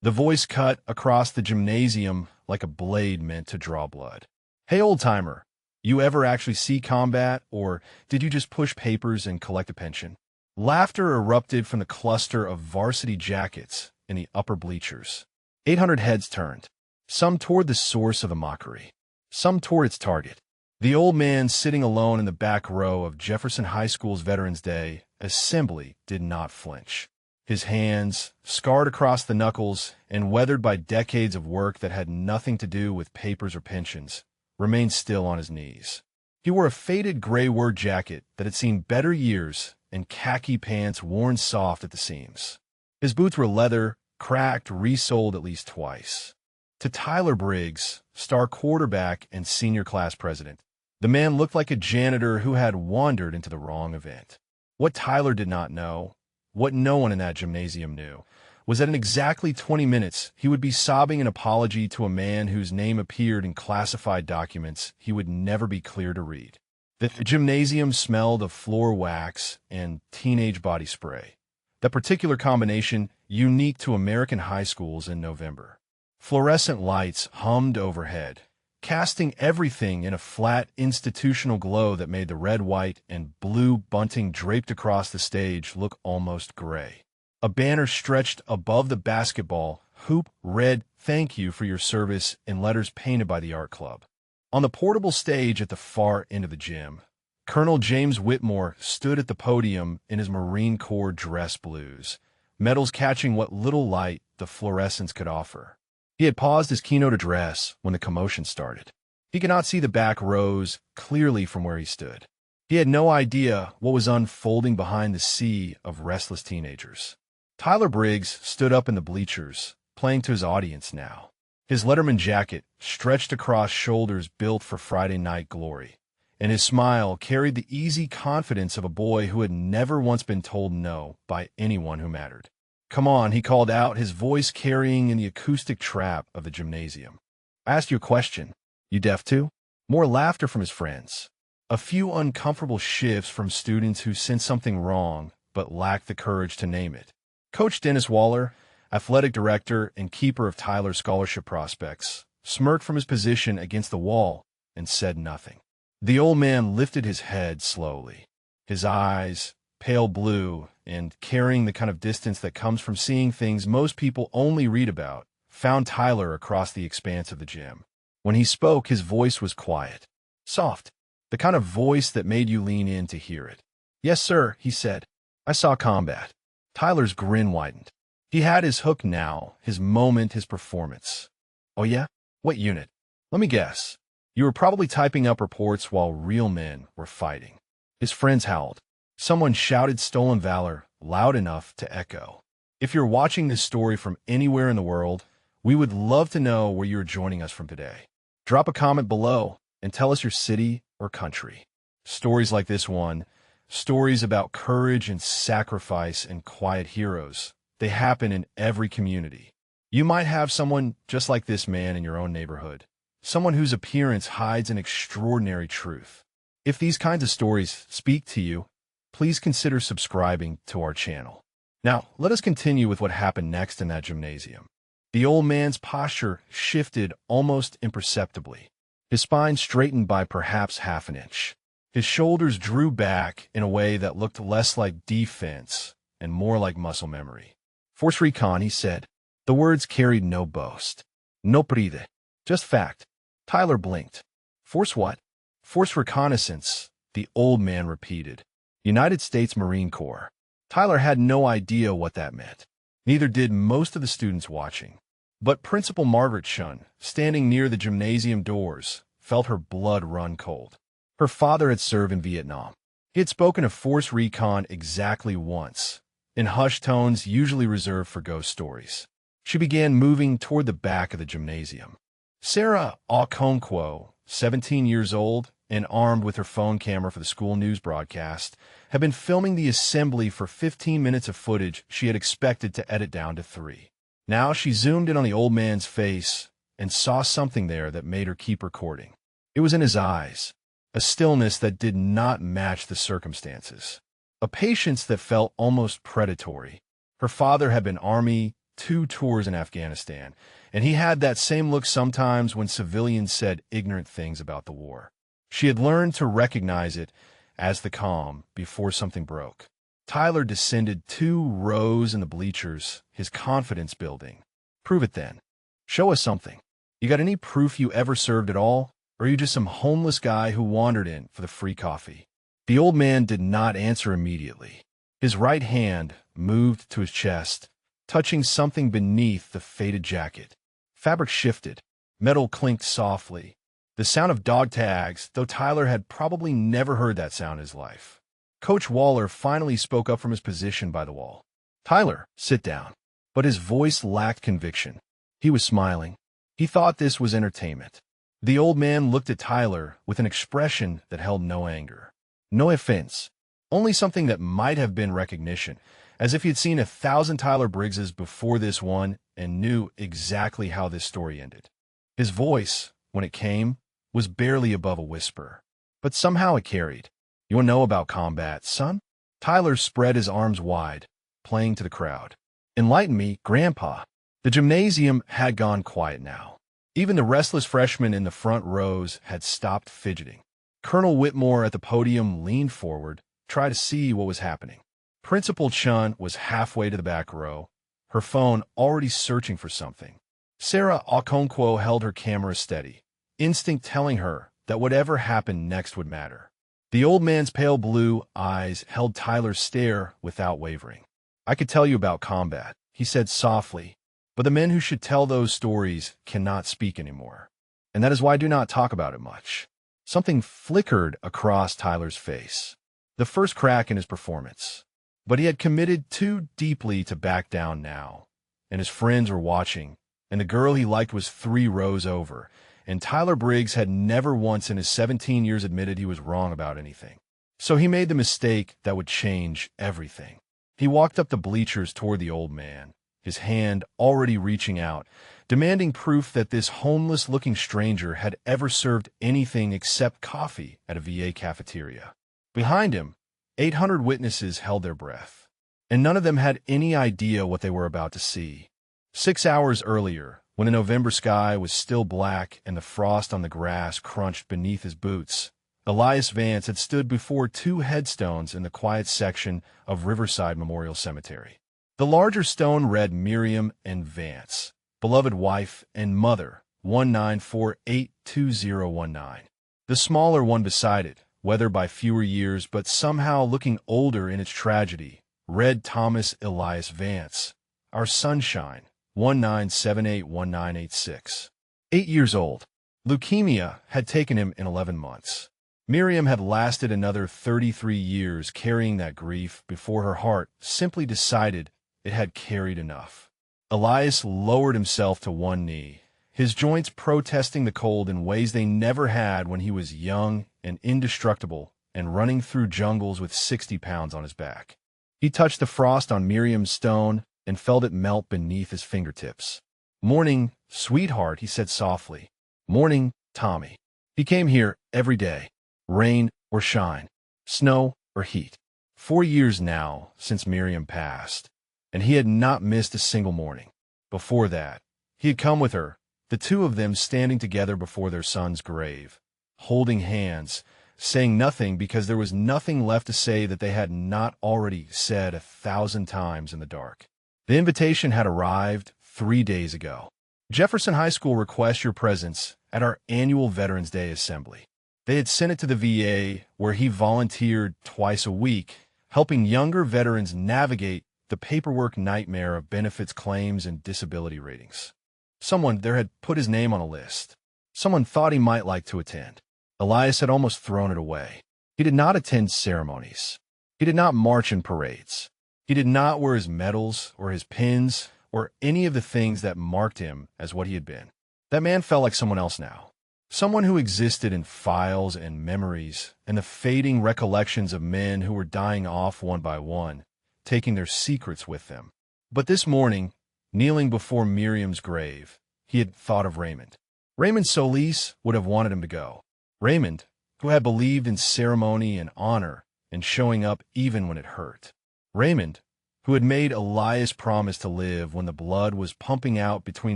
The voice cut across the gymnasium like a blade meant to draw blood. "Hey, old-timer, you ever actually see combat, or did you just push papers and collect a pension?" Laughter erupted from the cluster of varsity jackets in the upper bleachers. 800 heads turned, some toward the source of the mockery, some toward its target. The old man sitting alone in the back row of Jefferson High School's Veterans Day assembly did not flinch. His hands, scarred across the knuckles and weathered by decades of work that had nothing to do with papers or pensions, remained still on his knees. He wore a faded gray work jacket that had seen better years and khaki pants worn soft at the seams. His boots were leather, cracked, resoled at least twice. To Tyler Briggs, star quarterback and senior class president, the man looked like a janitor who had wandered into the wrong event. What Tyler did not know, what no one in that gymnasium knew, was that in exactly 20 minutes he would be sobbing an apology to a man whose name appeared in classified documents he would never be cleared to read. The gymnasium smelled of floor wax and teenage body spray, that particular combination unique to American high schools in November. Fluorescent lights hummed overhead, casting everything in a flat institutional glow that made the red, white, and blue bunting draped across the stage look almost gray. A banner stretched above the basketball hoop read, "Thank you for your service," in letters painted by the art club. On the portable stage at the far end of the gym, Colonel James Whitmore stood at the podium in his Marine Corps dress blues, medals catching what little light the fluorescence could offer. He had paused his keynote address when the commotion started. He could not see the back rows clearly from where he stood. He had no idea what was unfolding behind the sea of restless teenagers. Tyler Briggs stood up in the bleachers, playing to his audience now. His Letterman jacket stretched across shoulders built for Friday night glory, and his smile carried the easy confidence of a boy who had never once been told no by anyone who mattered. "Come on," he called out, his voice carrying in the acoustic trap of the gymnasium. "I asked you a question. You deaf too?" More laughter from his friends. A few uncomfortable shifts from students who sensed something wrong but lacked the courage to name it. Coach Dennis Waller, athletic director and keeper of Tyler's scholarship prospects, smirked from his position against the wall and said nothing. The old man lifted his head slowly, his eyes pale blue and carrying the kind of distance that comes from seeing things most people only read about, found Tyler across the expanse of the gym. When he spoke, his voice was quiet, soft, the kind of voice that made you lean in to hear it. "Yes, sir," he said. "I saw combat." Tyler's grin widened. He had his hook now, his moment, his performance. "Oh yeah? What unit? Let me guess. You were probably typing up reports while real men were fighting." His friends howled. Someone shouted stolen valor loud enough to echo. If you're watching this story from anywhere in the world, we would love to know where you're joining us from today. Drop a comment below and tell us your city or country. Stories like this one, stories about courage and sacrifice and quiet heroes, they happen in every community. You might have someone just like this man in your own neighborhood, someone whose appearance hides an extraordinary truth. If these kinds of stories speak to you, please consider subscribing to our channel. Now, let us continue with what happened next in that gymnasium. The old man's posture shifted almost imperceptibly, his spine straightened by perhaps half an inch. His shoulders drew back in a way that looked less like defense and more like muscle memory. "Force recon," he said. The words carried no boast. "No pride. Just fact." Tyler blinked. "Force what?" "Force reconnaissance," the old man repeated. "United States Marine Corps." Tyler had no idea what that meant. Neither did most of the students watching. But Principal Margaret Shun, standing near the gymnasium doors, felt her blood run cold. Her father had served in Vietnam. He had spoken of force recon exactly once, in hushed tones usually reserved for ghost stories. She began moving toward the back of the gymnasium. Sarah Okonkwo, 17 years old and armed with her phone camera for the school news broadcast, had been filming the assembly for 15 minutes of footage she had expected to edit down to 3. Now she zoomed in on the old man's face and saw something there that made her keep recording. It was in his eyes, a stillness that did not match the circumstances, a patience that felt almost predatory. Her father had been Army, 2 tours in Afghanistan, and he had that same look sometimes when civilians said ignorant things about the war. She had learned to recognize it as the calm before something broke. Tyler descended 2 rows in the bleachers, his confidence building. Prove it then. Show us something. You got any proof you ever served at all? Or are you just some homeless guy who wandered in for the free coffee? The old man did not answer immediately. His right hand moved to his chest, touching something beneath the faded jacket. Fabric shifted. Metal clinked softly. The sound of dog tags, though Tyler had probably never heard that sound in his life. Coach Waller finally spoke up from his position by the wall. "Tyler, sit down." But his voice lacked conviction. He was smiling. He thought this was entertainment. The old man looked at Tyler with an expression that held no anger. No offense. Only something that might have been recognition, as if he had seen 1,000 Tyler Briggses before this one and knew exactly how this story ended. His voice, when it came, was barely above a whisper. But somehow it carried. "You want to know about combat, son?" Tyler spread his arms wide, playing to the crowd. "Enlighten me, Grandpa." The gymnasium had gone quiet now. Even the restless freshmen in the front rows had stopped fidgeting. Colonel Whitmore at the podium leaned forward, tried to see what was happening. Principal Chun was halfway to the back row, her phone already searching for something. Sarah Okonkwo held her camera steady, instinct telling her that whatever happened next would matter. The old man's pale blue eyes held Tyler's stare without wavering. "I could tell you about combat," he said softly, "but the men who should tell those stories cannot speak anymore. And that is why I do not talk about it much." Something flickered across Tyler's face. The first crack in his performance. But he had committed too deeply to back down now. And his friends were watching, and the girl he liked was 3 rows over, and Tyler Briggs had never once in his 17 years admitted he was wrong about anything. So he made the mistake that would change everything. He walked up the bleachers toward the old man, his hand already reaching out, demanding proof that this homeless-looking stranger had ever served anything except coffee at a VA cafeteria. Behind him, 800 witnesses held their breath, and none of them had any idea what they were about to see. 6 hours earlier, when the November sky was still black and the frost on the grass crunched beneath his boots, Elias Vance had stood before 2 headstones in the quiet section of Riverside Memorial Cemetery. The larger stone read Miriam and Vance, beloved wife and mother, 19482019. The smaller one beside it, weathered by fewer years but somehow looking older in its tragedy, read Thomas Elias Vance, our sunshine, 19781986. 8 years old. Leukemia had taken him in 11 months. Miriam had lasted another 33 years carrying that grief before her heart simply decided it had carried enough. Elias lowered himself to one knee, his joints protesting the cold in ways they never had when he was young and indestructible and running through jungles with 60 pounds on his back. He touched the frost on Miriam's stone and felt it melt beneath his fingertips. "Morning, sweetheart," he said softly. "Morning, Tommy." He came here every day, rain or shine, snow or heat. 4 years now since Miriam passed, and he had not missed a single morning. Before that, he had come with her, the 2 of them standing together before their son's grave, holding hands, saying nothing because there was nothing left to say that they had not already said 1,000 times in the dark. The invitation had arrived 3 days ago. "Jefferson High School requests your presence at our annual Veterans Day Assembly." They had sent it to the VA, where he volunteered twice a week, helping younger veterans navigate the paperwork nightmare of benefits claims and disability ratings. Someone there had put his name on a list. Someone thought he might like to attend. Elias had almost thrown it away. He did not attend ceremonies. He did not march in parades. He did not wear his medals or his pins or any of the things that marked him as what he had been. That man felt like someone else now. Someone who existed in files and memories and the fading recollections of men who were dying off one by one, taking their secrets with them. But this morning, kneeling before Miriam's grave, he had thought of Raymond. Raymond Solis would have wanted him to go. Raymond, who had believed in ceremony and honor and showing up even when it hurt. Raymond, who had made Elias promise to live when the blood was pumping out between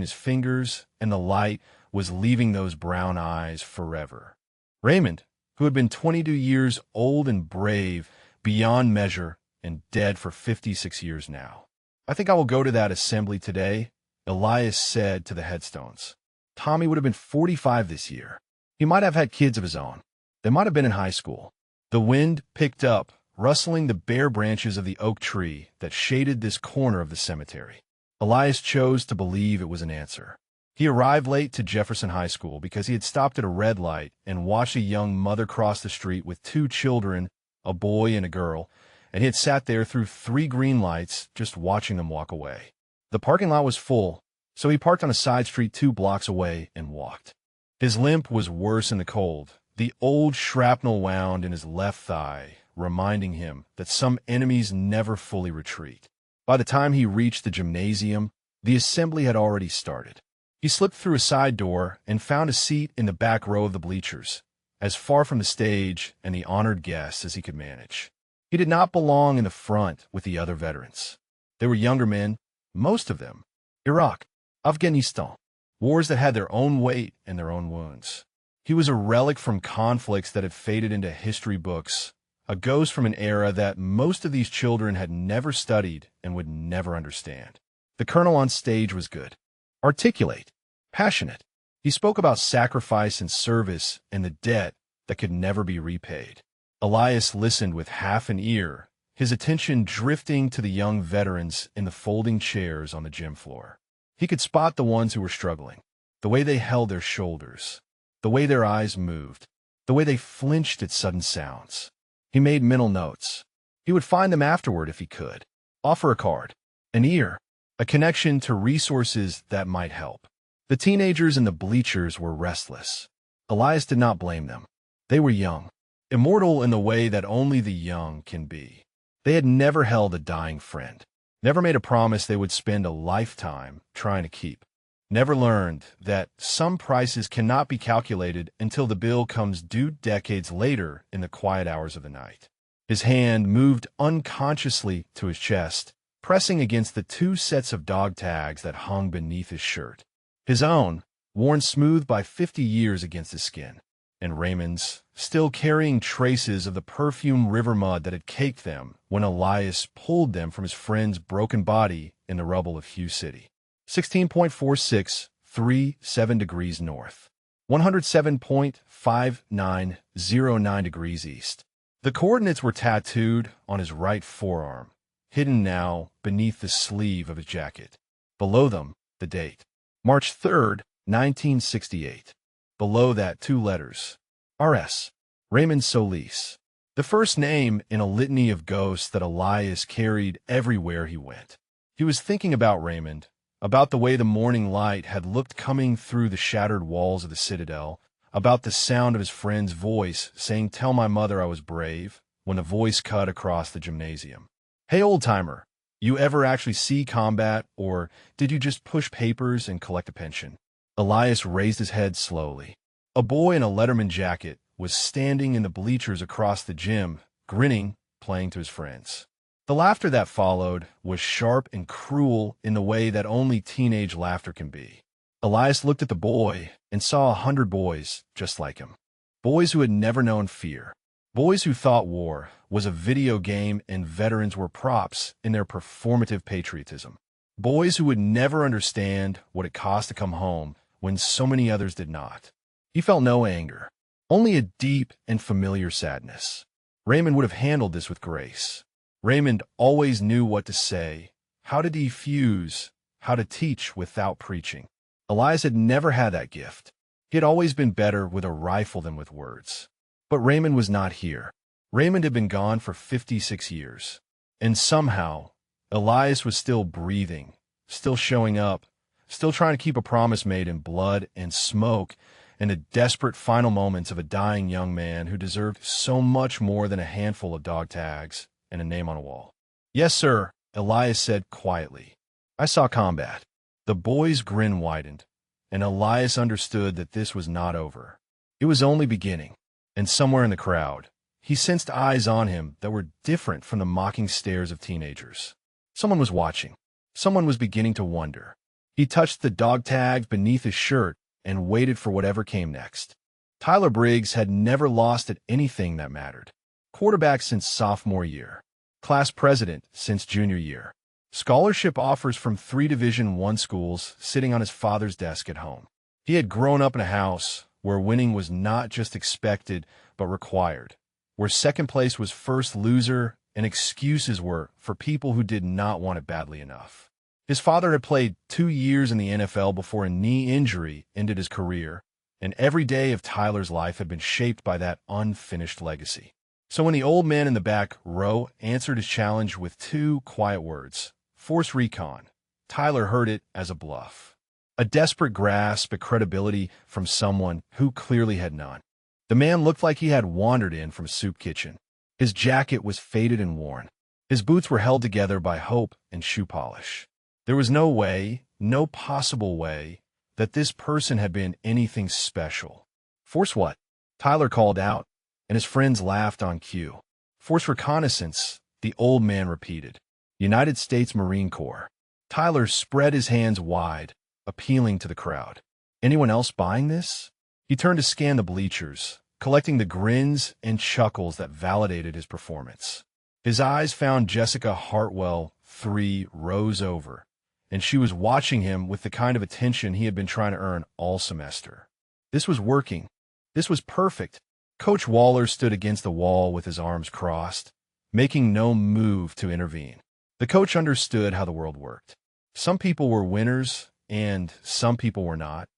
his fingers and the light was leaving those brown eyes forever. Raymond, who had been 22 years old and brave beyond measure and dead for 56 years now. I think I will go to that assembly today, Elias said to the headstones. Tommy would have been 45 this year. He might have had kids of his own. They might have been in high school. The wind picked up, rustling the bare branches of the oak tree that shaded this corner of the cemetery. Elias chose to believe it was an answer. He arrived late to Jefferson High School because he had stopped at a red light and watched a young mother cross the street with 2 children, a boy and a girl, and he had sat there through 3 green lights just watching them walk away. The parking lot was full, so he parked on a side street 2 blocks away and walked. His limp was worse in the cold, the old shrapnel wound in his left thigh, reminding him that some enemies never fully retreat. By the time he reached the gymnasium, the assembly had already started. He slipped through a side door and found a seat in the back row of the bleachers, as far from the stage and the honored guests as he could manage. He did not belong in the front with the other veterans. They were younger men, most of them. Iraq, Afghanistan, wars that had their own weight and their own wounds. He was a relic from conflicts that had faded into history books, a ghost from an era that most of these children had never studied and would never understand. The colonel on stage was good, articulate, passionate. He spoke about sacrifice and service and the debt that could never be repaid. Elias listened with half an ear, his attention drifting to the young veterans in the folding chairs on the gym floor. He could spot the ones who were struggling, the way they held their shoulders, the way their eyes moved, the way they flinched at sudden sounds. He made mental notes. He would find them afterward if he could. Offer a card, an ear, a connection to resources that might help. The teenagers in the bleachers were restless. Elias did not blame them. They were young, immortal in the way that only the young can be. They had never held a dying friend, never made a promise they would spend a lifetime trying to keep, never learned that some prices cannot be calculated until the bill comes due decades later in the quiet hours of the night. His hand moved unconsciously to his chest, pressing against the 2 sets of dog tags that hung beneath his shirt. His own, worn smooth by 50 years against his skin, and Raymond's, still carrying traces of the perfumed river mud that had caked them when Elias pulled them from his friend's broken body in the rubble of Hugh City. 16.4637 degrees north, 107.5909 degrees east. The coordinates were tattooed on his right forearm, hidden now beneath the sleeve of his jacket. Below them, the date, March 3rd, 1968. Below that, 2 letters, R.S., Raymond Solis, the first name in a litany of ghosts that Elias carried everywhere he went. He was thinking about Raymond, about the way the morning light had looked coming through the shattered walls of the citadel, about the sound of his friend's voice saying, "Tell my mother I was brave," when the voice cut across the gymnasium. "Hey, old-timer, you ever actually see combat, or did you just push papers and collect a pension?" Elias raised his head slowly. A boy in a Letterman jacket was standing in the bleachers across the gym, grinning, playing to his friends. The laughter that followed was sharp and cruel in the way that only teenage laughter can be. Elias looked at the boy and saw 100 boys just like him. Boys who had never known fear. Boys who thought war was a video game and veterans were props in their performative patriotism. Boys who would never understand what it cost to come home when so many others did not. He felt no anger, only a deep and familiar sadness. Raymond would have handled this with grace. Raymond always knew what to say, how to defuse, how to teach without preaching. Elias had never had that gift. He had always been better with a rifle than with words. But Raymond was not here. Raymond had been gone for 56 years. And somehow, Elias was still breathing, still showing up, still trying to keep a promise made in blood and smoke in the desperate final moments of a dying young man who deserved so much more than a handful of dog tags and a name on a wall. "Yes, sir," Elias said quietly. "I saw combat." The boy's grin widened, and Elias understood that this was not over. It was only beginning, and somewhere in the crowd, he sensed eyes on him that were different from the mocking stares of teenagers. Someone was watching. Someone was beginning to wonder. He touched the dog tag beneath his shirt and waited for whatever came next. Tyler Briggs had never lost at anything that mattered. Quarterback since sophomore year. Class president since junior year. Scholarship offers from 3 Division I schools sitting on his father's desk at home. He had grown up in a house where winning was not just expected but required, where second place was first loser and excuses were for people who did not want it badly enough. His father had played 2 years in the NFL before a knee injury ended his career, and every day of Tyler's life had been shaped by that unfinished legacy. So when the old man in the back row answered his challenge with 2 quiet words, "Force Recon," Tyler heard it as a bluff. A desperate grasp at credibility from someone who clearly had none. The man looked like he had wandered in from a soup kitchen. His jacket was faded and worn. His boots were held together by hope and shoe polish. There was no way, no possible way, that this person had been anything special. "Force what?" Tyler called out, and his friends laughed on cue. "Force reconnaissance," the old man repeated. "United States Marine Corps." Tyler spread his hands wide, appealing to the crowd. Anyone else buying this? He turned to scan the bleachers, collecting the grins and chuckles that validated his performance. His eyes found Jessica Hartwell 3 rows over, and she was watching him with the kind of attention he had been trying to earn all semester. This was working. This was perfect. Coach Waller stood against the wall with his arms crossed, making no move to intervene. The coach understood how the world worked. Some people were winners, and some people were not,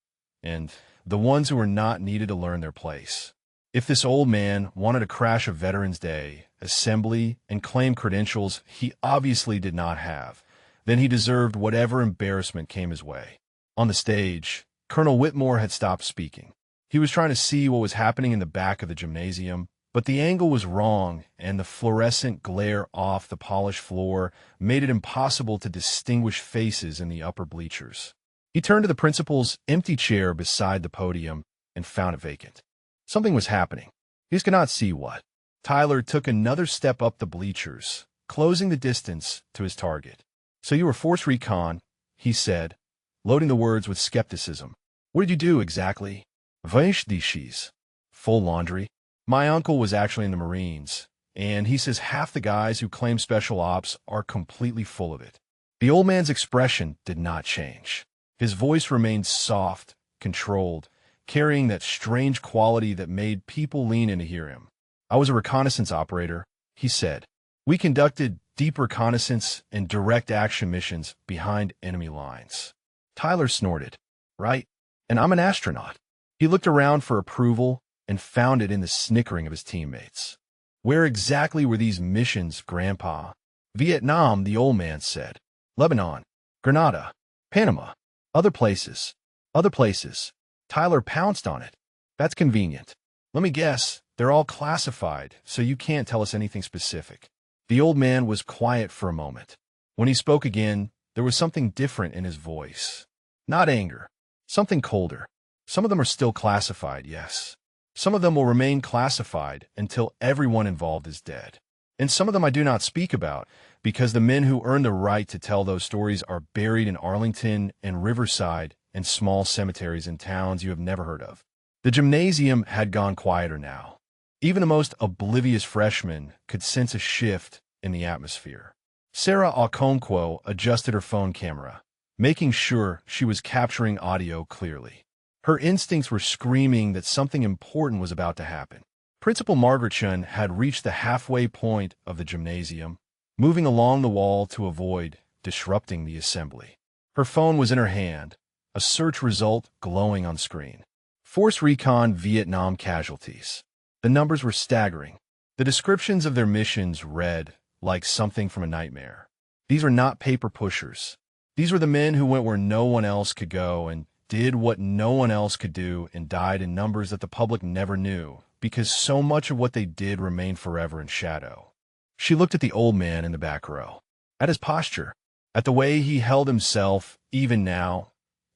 and the ones who were not needed to learn their place. If this old man wanted to crash a Veterans Day, assembly, and claim credentials he obviously did not have, then he deserved whatever embarrassment came his way. On the stage, Colonel Whitmore had stopped speaking. He was trying to see what was happening in the back of the gymnasium, but the angle was wrong, and the fluorescent glare off the polished floor made it impossible to distinguish faces in the upper bleachers. He turned to the principal's empty chair beside the podium and found it vacant. Something was happening. He just could not see what. Tyler took another step up the bleachers, closing the distance to his target. "So you were Force Recon," he said, loading the words with skepticism. "What did you do exactly?" "Vaish dishes." "Full laundry." "My uncle was actually in the Marines, and he says half the guys who claim special ops are completely full of it." The old man's expression did not change. His voice remained soft, controlled, carrying that strange quality that made people lean in to hear him. "I was a reconnaissance operator," he said. "We conducted deep reconnaissance and direct action missions behind enemy lines." Tyler snorted. "Right. And I'm an astronaut." He looked around for approval and found it in the snickering of his teammates. "Where exactly were these missions, Grandpa?" "Vietnam," the old man said. "Lebanon, Grenada, Panama, other places." "Other places." Tyler pounced on it. "That's convenient. Let me guess, they're all classified, so you can't tell us anything specific." The old man was quiet for a moment. When he spoke again, there was something different in his voice. Not anger, something colder. "Some of them are still classified, yes. Some of them will remain classified until everyone involved is dead. And some of them I do not speak about, because the men who earned the right to tell those stories are buried in Arlington and Riverside and small cemeteries in towns you have never heard of." The gymnasium had gone quieter now. Even the most oblivious freshman could sense a shift in the atmosphere. Sarah Okonkwo adjusted her phone camera, making sure she was capturing audio clearly. Her instincts were screaming that something important was about to happen. Principal Margaretson had reached the halfway point of the gymnasium, moving along the wall to avoid disrupting the assembly. Her phone was in her hand, a search result glowing on screen. Force Recon Vietnam casualties. The numbers were staggering. The descriptions of their missions read like something from a nightmare. These were not paper pushers. These were the men who went where no one else could go and did what no one else could do and died in numbers that the public never knew, because so much of what they did remained forever in shadow. She looked at the old man in the back row, at his posture, at the way he held himself even now,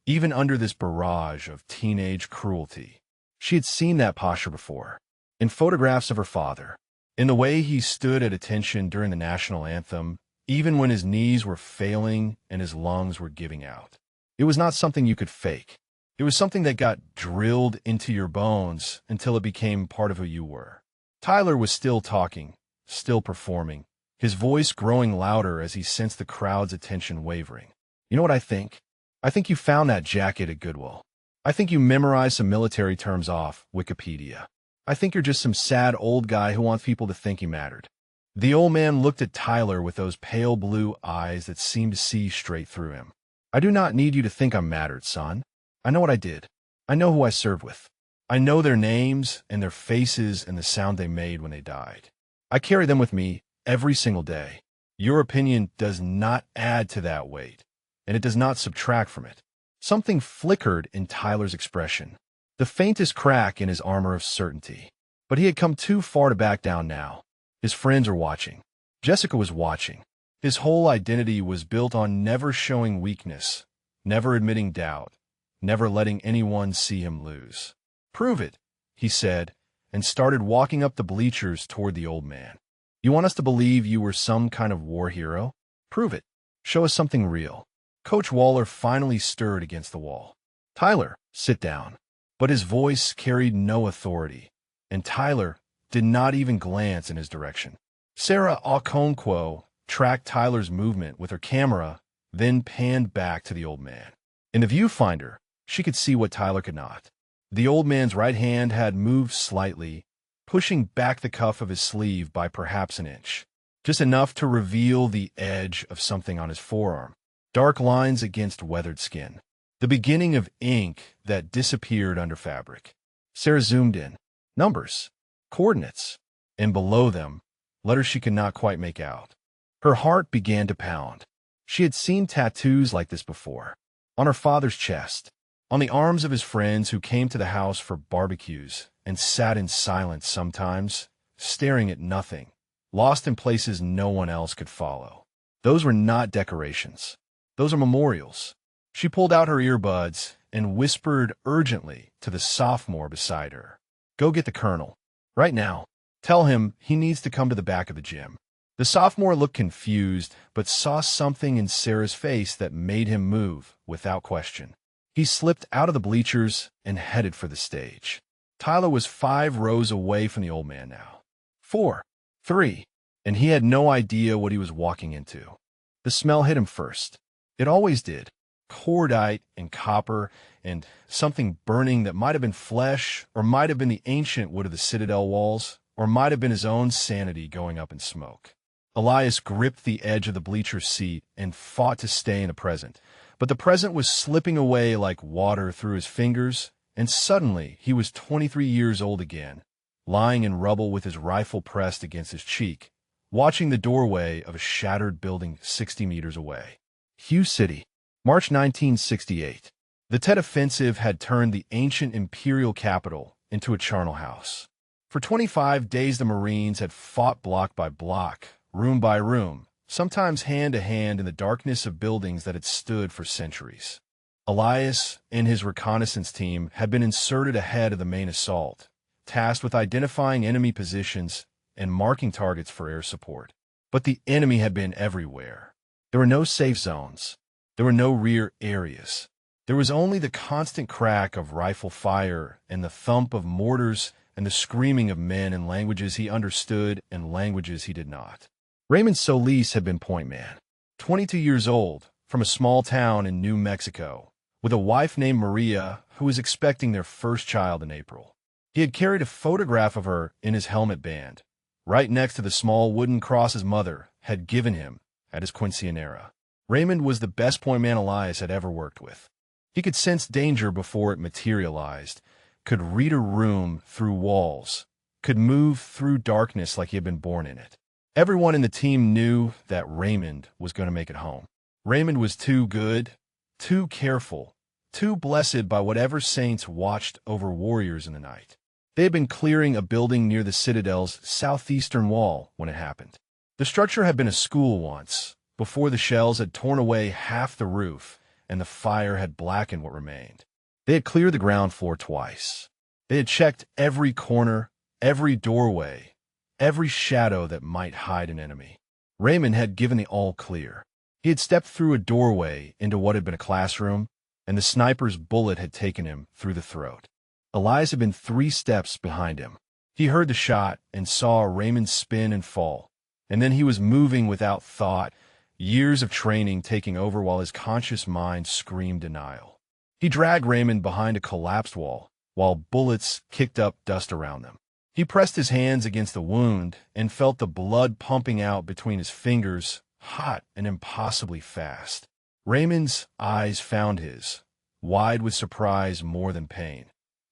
even under this barrage of teenage cruelty. She had seen that posture before, in photographs of her father, in the way he stood at attention during the national anthem, even when his knees were failing and his lungs were giving out. It was not something you could fake. It was something that got drilled into your bones until it became part of who you were. Tyler was still talking, still performing, his voice growing louder as he sensed the crowd's attention wavering. You know what I think? I think you found that jacket at Goodwill. I think you memorized some military terms off Wikipedia. I think you're just some sad old guy who wants people to think he mattered. The old man looked at Tyler with those pale blue eyes that seemed to see straight through him. I do not need you to think I'm mattered, son. I know what I did. I know who I served with. I know their names and their faces and the sound they made when they died. I carry them with me every single day. Your opinion does not add to that weight, and it does not subtract from it. Something flickered in Tyler's expression, the faintest crack in his armor of certainty. But he had come too far to back down now. His friends were watching. Jessica was watching. His whole identity was built on never showing weakness, never admitting doubt, never letting anyone see him lose. "Prove it," he said, and started walking up the bleachers toward the old man. "You want us to believe you were some kind of war hero? Prove it. Show us something real." Coach Waller finally stirred against the wall. "Tyler, sit down." But his voice carried no authority, and Tyler did not even glance in his direction. Sarah Okonkwo tracked Tyler's movement with her camera, then panned back to the old man. In the viewfinder, she could see what Tyler could not. The old man's right hand had moved slightly, pushing back the cuff of his sleeve by perhaps an inch, just enough to reveal the edge of something on his forearm. Dark lines against weathered skin. The beginning of ink that disappeared under fabric. Sarah zoomed in. Numbers. Coordinates. And below them, letters she could not quite make out. Her heart began to pound. She had seen tattoos like this before. On her father's chest. On the arms of his friends who came to the house for barbecues and sat in silence sometimes, staring at nothing, lost in places no one else could follow. Those were not decorations. Those are memorials. She pulled out her earbuds and whispered urgently to the sophomore beside her. "Go get the colonel. Right now. Tell him he needs to come to the back of the gym." The sophomore looked confused, but saw something in Sarah's face that made him move without question. He slipped out of the bleachers and headed for the stage. Tyler was 5 rows away from the old man now. 4, 3, and he had no idea what he was walking into. The smell hit him first. It always did. Cordite and copper and something burning that might have been flesh or might have been the ancient wood of the Citadel walls or might have been his own sanity going up in smoke. Elias gripped the edge of the bleacher seat and fought to stay in the present. But the present was slipping away like water through his fingers, and suddenly he was 23 years old again, lying in rubble with his rifle pressed against his cheek, watching the doorway of a shattered building 60 meters away. Hugh City, March 1968. The Tet Offensive had turned the ancient imperial capital into a charnel house. For 25 days the Marines had fought block by block, room by room, sometimes hand to hand in the darkness of buildings that had stood for centuries. Elias and his reconnaissance team had been inserted ahead of the main assault, tasked with identifying enemy positions and marking targets for air support. But the enemy had been everywhere. There were no safe zones. There were no rear areas. There was only the constant crack of rifle fire and the thump of mortars and the screaming of men in languages he understood and languages he did not. Raymond Solis had been point man, 22 years old, from a small town in New Mexico, with a wife named Maria who was expecting their first child in April. He had carried a photograph of her in his helmet band, right next to the small wooden cross his mother had given him at his quinceanera. Raymond was the best point man Elias had ever worked with. He could sense danger before it materialized, could read a room through walls, could move through darkness like he had been born in it. Everyone in the team knew that Raymond was going to make it home. Raymond was too good, too careful, too blessed by whatever saints watched over warriors in the night. They had been clearing a building near the Citadel's southeastern wall when it happened. The structure had been a school once, before the shells had torn away half the roof and the fire had blackened what remained. They had cleared the ground floor twice. They had checked every corner, every doorway, every shadow that might hide an enemy. Raymond had given the all clear. He had stepped through a doorway into what had been a classroom, and the sniper's bullet had taken him through the throat. Elias had been 3 steps behind him. He heard the shot and saw Raymond spin and fall, and then he was moving without thought, years of training taking over while his conscious mind screamed denial. He dragged Raymond behind a collapsed wall, while bullets kicked up dust around them. He pressed his hands against the wound and felt the blood pumping out between his fingers, hot and impossibly fast. Raymond's eyes found his, wide with surprise more than pain,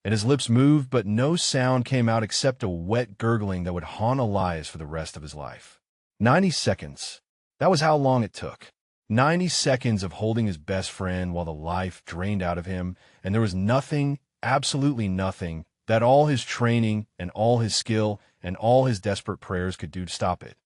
and his lips moved, but no sound came out except a wet gurgling that would haunt Elias for the rest of his life. 90 seconds. That was how long it took. 90 seconds of holding his best friend while the life drained out of him, and there was nothing, absolutely nothing, that all his training and all his skill and all his desperate prayers could do to stop it.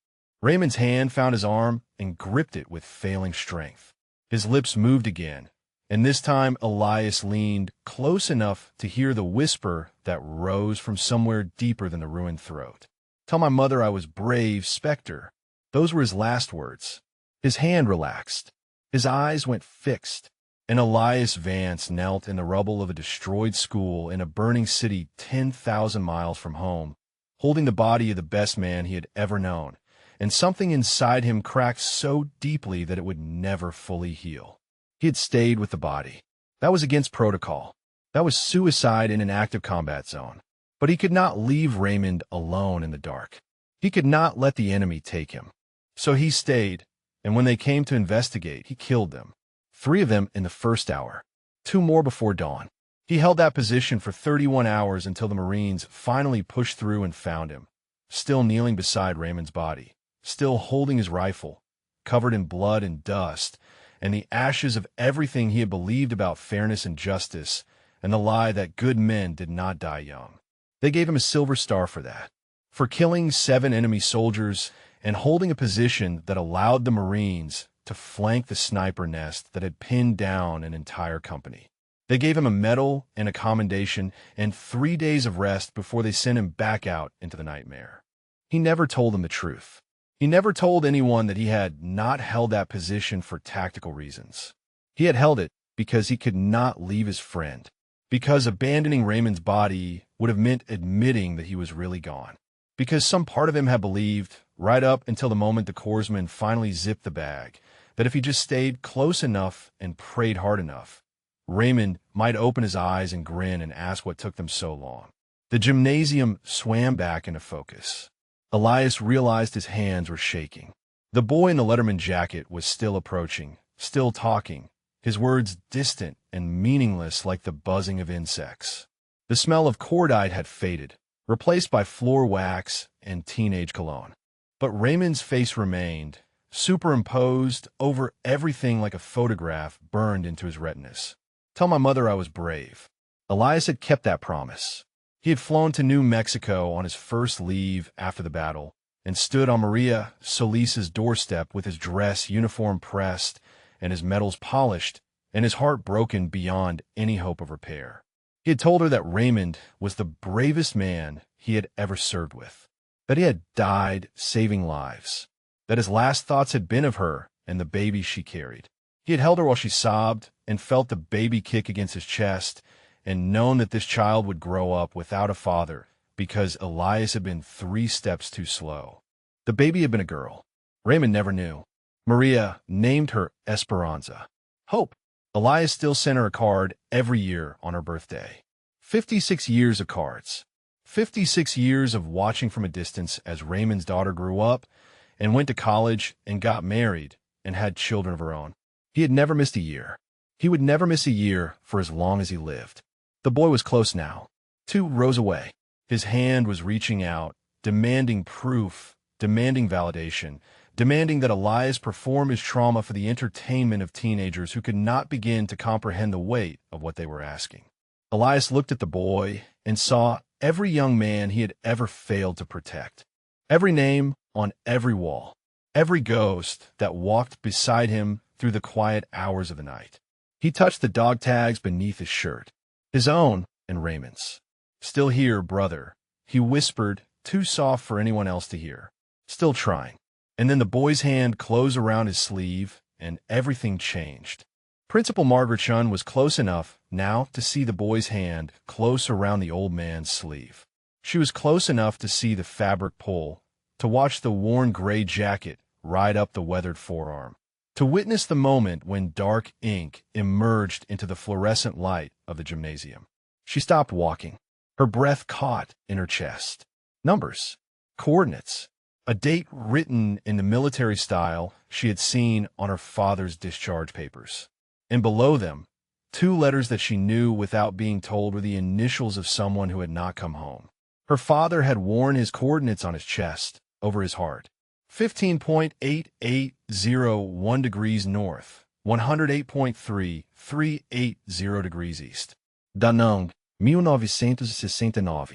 Raymond's hand found his arm and gripped it with failing strength. His lips moved again, and this time Elias leaned close enough to hear the whisper that rose from somewhere deeper than the ruined throat. "Tell my mother I was brave, Spectre." Those were his last words. His hand relaxed. His eyes went fixed, and Elias Vance knelt in the rubble of a destroyed school in a burning city 10,000 miles from home, holding the body of the best man he had ever known, and something inside him cracked so deeply that it would never fully heal. He had stayed with the body. That was against protocol. That was suicide in an active combat zone. But he could not leave Raymond alone in the dark. He could not let the enemy take him. So he stayed, and when they came to investigate, he killed them. 3 of them in the first hour, 2 more before dawn. He held that position for 31 hours until the Marines finally pushed through and found him, still kneeling beside Raymond's body, still holding his rifle, covered in blood and dust, and the ashes of everything he had believed about fairness and justice, and the lie that good men did not die young. They gave him a Silver Star for that, for killing 7 enemy soldiers and holding a position that allowed the Marines to flank the sniper nest that had pinned down an entire company. They gave him a medal and a commendation and 3 days of rest before they sent him back out into the nightmare. He never told them the truth. He never told anyone that he had not held that position for tactical reasons. He had held it because he could not leave his friend, because abandoning Raymond's body would have meant admitting that he was really gone, because some part of him had believed, right up until the moment the corpsman finally zipped the bag, that if he just stayed close enough and prayed hard enough, Raymond might open his eyes and grin and ask what took them so long. The gymnasium swam back into focus. Elias realized his hands were shaking. The boy in the Letterman jacket was still approaching, still talking, his words distant and meaningless like the buzzing of insects. The smell of cordite had faded, replaced by floor wax and teenage cologne. But Raymond's face remained, superimposed over everything like a photograph burned into his retinas. "Tell my mother I was brave." Elias had kept that promise. He had flown to New Mexico on his first leave after the battle and stood on Maria Solis's doorstep with his dress uniform pressed and his medals polished and his heart broken beyond any hope of repair. He had told her that Raymond was the bravest man he had ever served with, that he had died saving lives, that his last thoughts had been of her and the baby she carried. He had held her while she sobbed and felt the baby kick against his chest and known that this child would grow up without a father because Elias had been 3 steps too slow. The baby had been a girl. Raymond never knew. Maria named her Esperanza. Hope. Elias still sent her a card every year on her birthday. 56 years of cards. 56 years of watching from a distance as Raymond's daughter grew up and went to college and got married and had children of her own. He had never missed a year. He would never miss a year for as long as he lived. The boy was close now, 2 rows away. His hand was reaching out, demanding proof, demanding validation, demanding that Elias perform his trauma for the entertainment of teenagers who could not begin to comprehend the weight of what they were asking. Elias looked at the boy and saw every young man he had ever failed to protect, every name on every wall, every ghost that walked beside him through the quiet hours of the night. He touched the dog tags beneath his shirt, his own and Raymond's. "Still here, brother," he whispered, too soft for anyone else to hear. "Still trying." And then the boy's hand closed around his sleeve, and everything changed. Principal Margaret Chun was close enough now to see the boy's hand close around the old man's sleeve. She was close enough to see the fabric pull, to watch the worn gray jacket ride up the weathered forearm, to witness the moment when dark ink emerged into the fluorescent light of the gymnasium. She stopped walking. Her breath caught in her chest. Numbers. Coordinates. A date written in the military style she had seen on her father's discharge papers. And below them, 2 letters that she knew without being told were the initials of someone who had not come home. Her father had worn his coordinates on his chest, over his heart. 15.8801 degrees north, 108.3380 degrees east. Danang, 1969.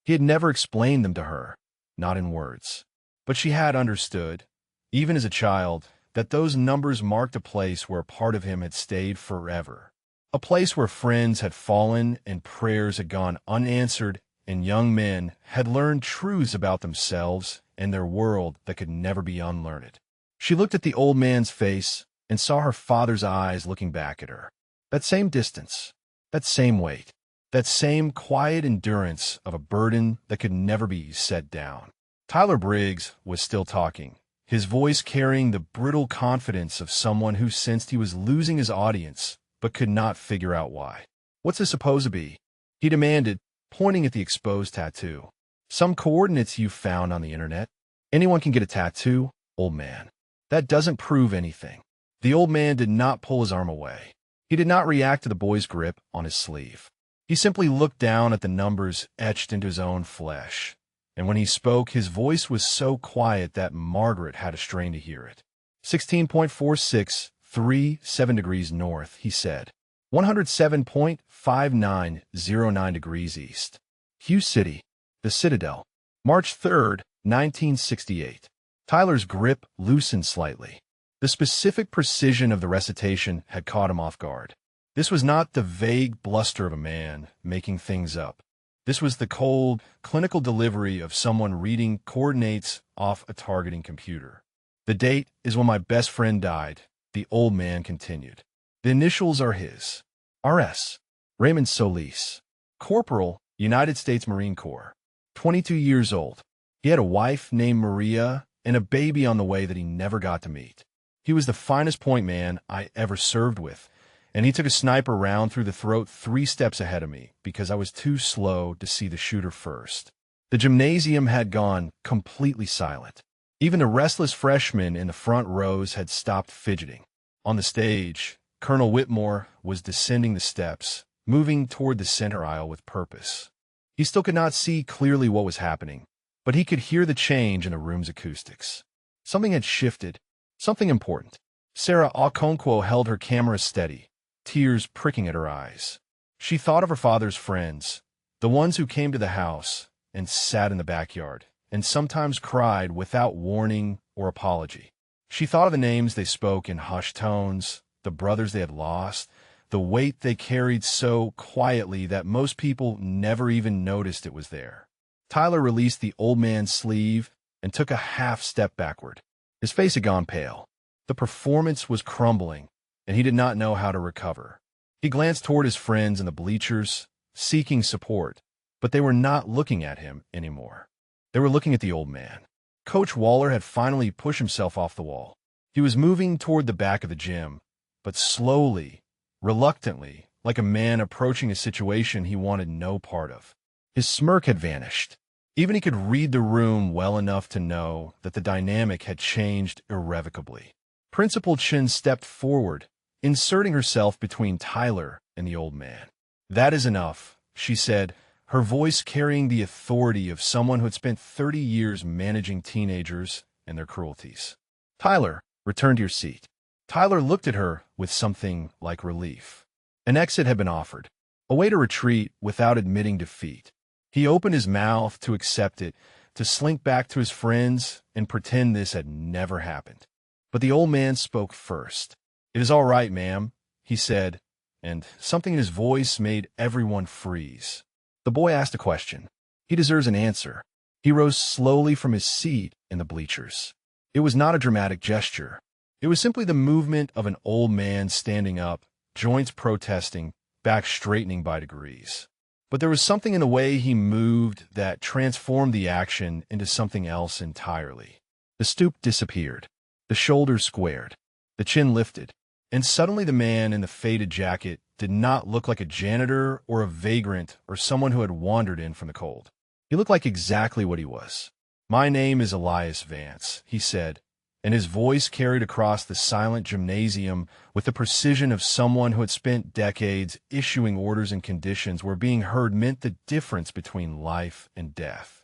He had never explained them to her, not in words. But she had understood, even as a child, that those numbers marked a place where a part of him had stayed forever. A place where friends had fallen and prayers had gone unanswered and young men had learned truths about themselves and their world that could never be unlearned. She looked at the old man's face and saw her father's eyes looking back at her. That same distance, that same weight, that same quiet endurance of a burden that could never be set down. Tyler Briggs was still talking, his voice carrying the brittle confidence of someone who sensed he was losing his audience but could not figure out why. "What's this supposed to be?" he demanded, pointing at the exposed tattoo. "Some coordinates you found on the internet. Anyone can get a tattoo, old man. That doesn't prove anything." The old man did not pull his arm away. He did not react to the boy's grip on his sleeve. He simply looked down at the numbers etched into his own flesh. And when he spoke, his voice was so quiet that Margaret had to strain to hear it. 16.4637 degrees north, he said. 107.5909 degrees east. Hugh City, the Citadel. March 3rd, 1968. Tyler's grip loosened slightly. The specific precision of the recitation had caught him off guard. This was not the vague bluster of a man making things up. This was the cold, clinical delivery of someone reading coordinates off a targeting computer. "The date is when my best friend died," the old man continued. "The initials are his. R.S. Raymond Solis. Corporal, United States Marine Corps. 22 years old. He had a wife named Maria and a baby on the way that he never got to meet. He was the finest point man I ever served with, and he took a sniper round through the throat 3 steps ahead of me because I was too slow to see the shooter first." The gymnasium had gone completely silent. Even the restless freshmen in the front rows had stopped fidgeting. On the stage, Colonel Whitmore was descending the steps, moving toward the center aisle with purpose. He still could not see clearly what was happening, but he could hear the change in the room's acoustics. Something had shifted, something important. Sarah Okonkwo held her camera steady, tears pricking at her eyes. She thought of her father's friends, the ones who came to the house and sat in the backyard, and sometimes cried without warning or apology. She thought of the names they spoke in hushed tones, the brothers they had lost, the weight they carried so quietly that most people never even noticed it was there. Tyler released the old man's sleeve and took a half step backward. His face had gone pale. The performance was crumbling, and he did not know how to recover. He glanced toward his friends in the bleachers, seeking support, but they were not looking at him anymore. They were looking at the old man. Coach Waller had finally pushed himself off the wall. He was moving toward the back of the gym, but slowly, reluctantly, like a man approaching a situation he wanted no part of. His smirk had vanished. Even he could read the room well enough to know that the dynamic had changed irrevocably. Principal Chin stepped forward, inserting herself between Tyler and the old man. "That is enough," she said, her voice carrying the authority of someone who had spent 30 years managing teenagers and their cruelties. "Tyler, return to your seat." Tyler looked at her with something like relief. An exit had been offered, a way to retreat without admitting defeat. He opened his mouth to accept it, to slink back to his friends and pretend this had never happened. But the old man spoke first. "It is all right, ma'am," he said, and something in his voice made everyone freeze. The boy asked a question. He deserves an answer. He rose slowly from his seat in the bleachers. It was not a dramatic gesture. It was simply the movement of an old man standing up, joints protesting, back straightening by degrees. But there was something in the way he moved that transformed the action into something else entirely. The stoop disappeared. The shoulders squared. The chin lifted. And suddenly the man in the faded jacket did not look like a janitor or a vagrant or someone who had wandered in from the cold. He looked like exactly what he was. "My name is Elias Vance," he said, and his voice carried across the silent gymnasium with the precision of someone who had spent decades issuing orders and conditions where being heard meant the difference between life and death.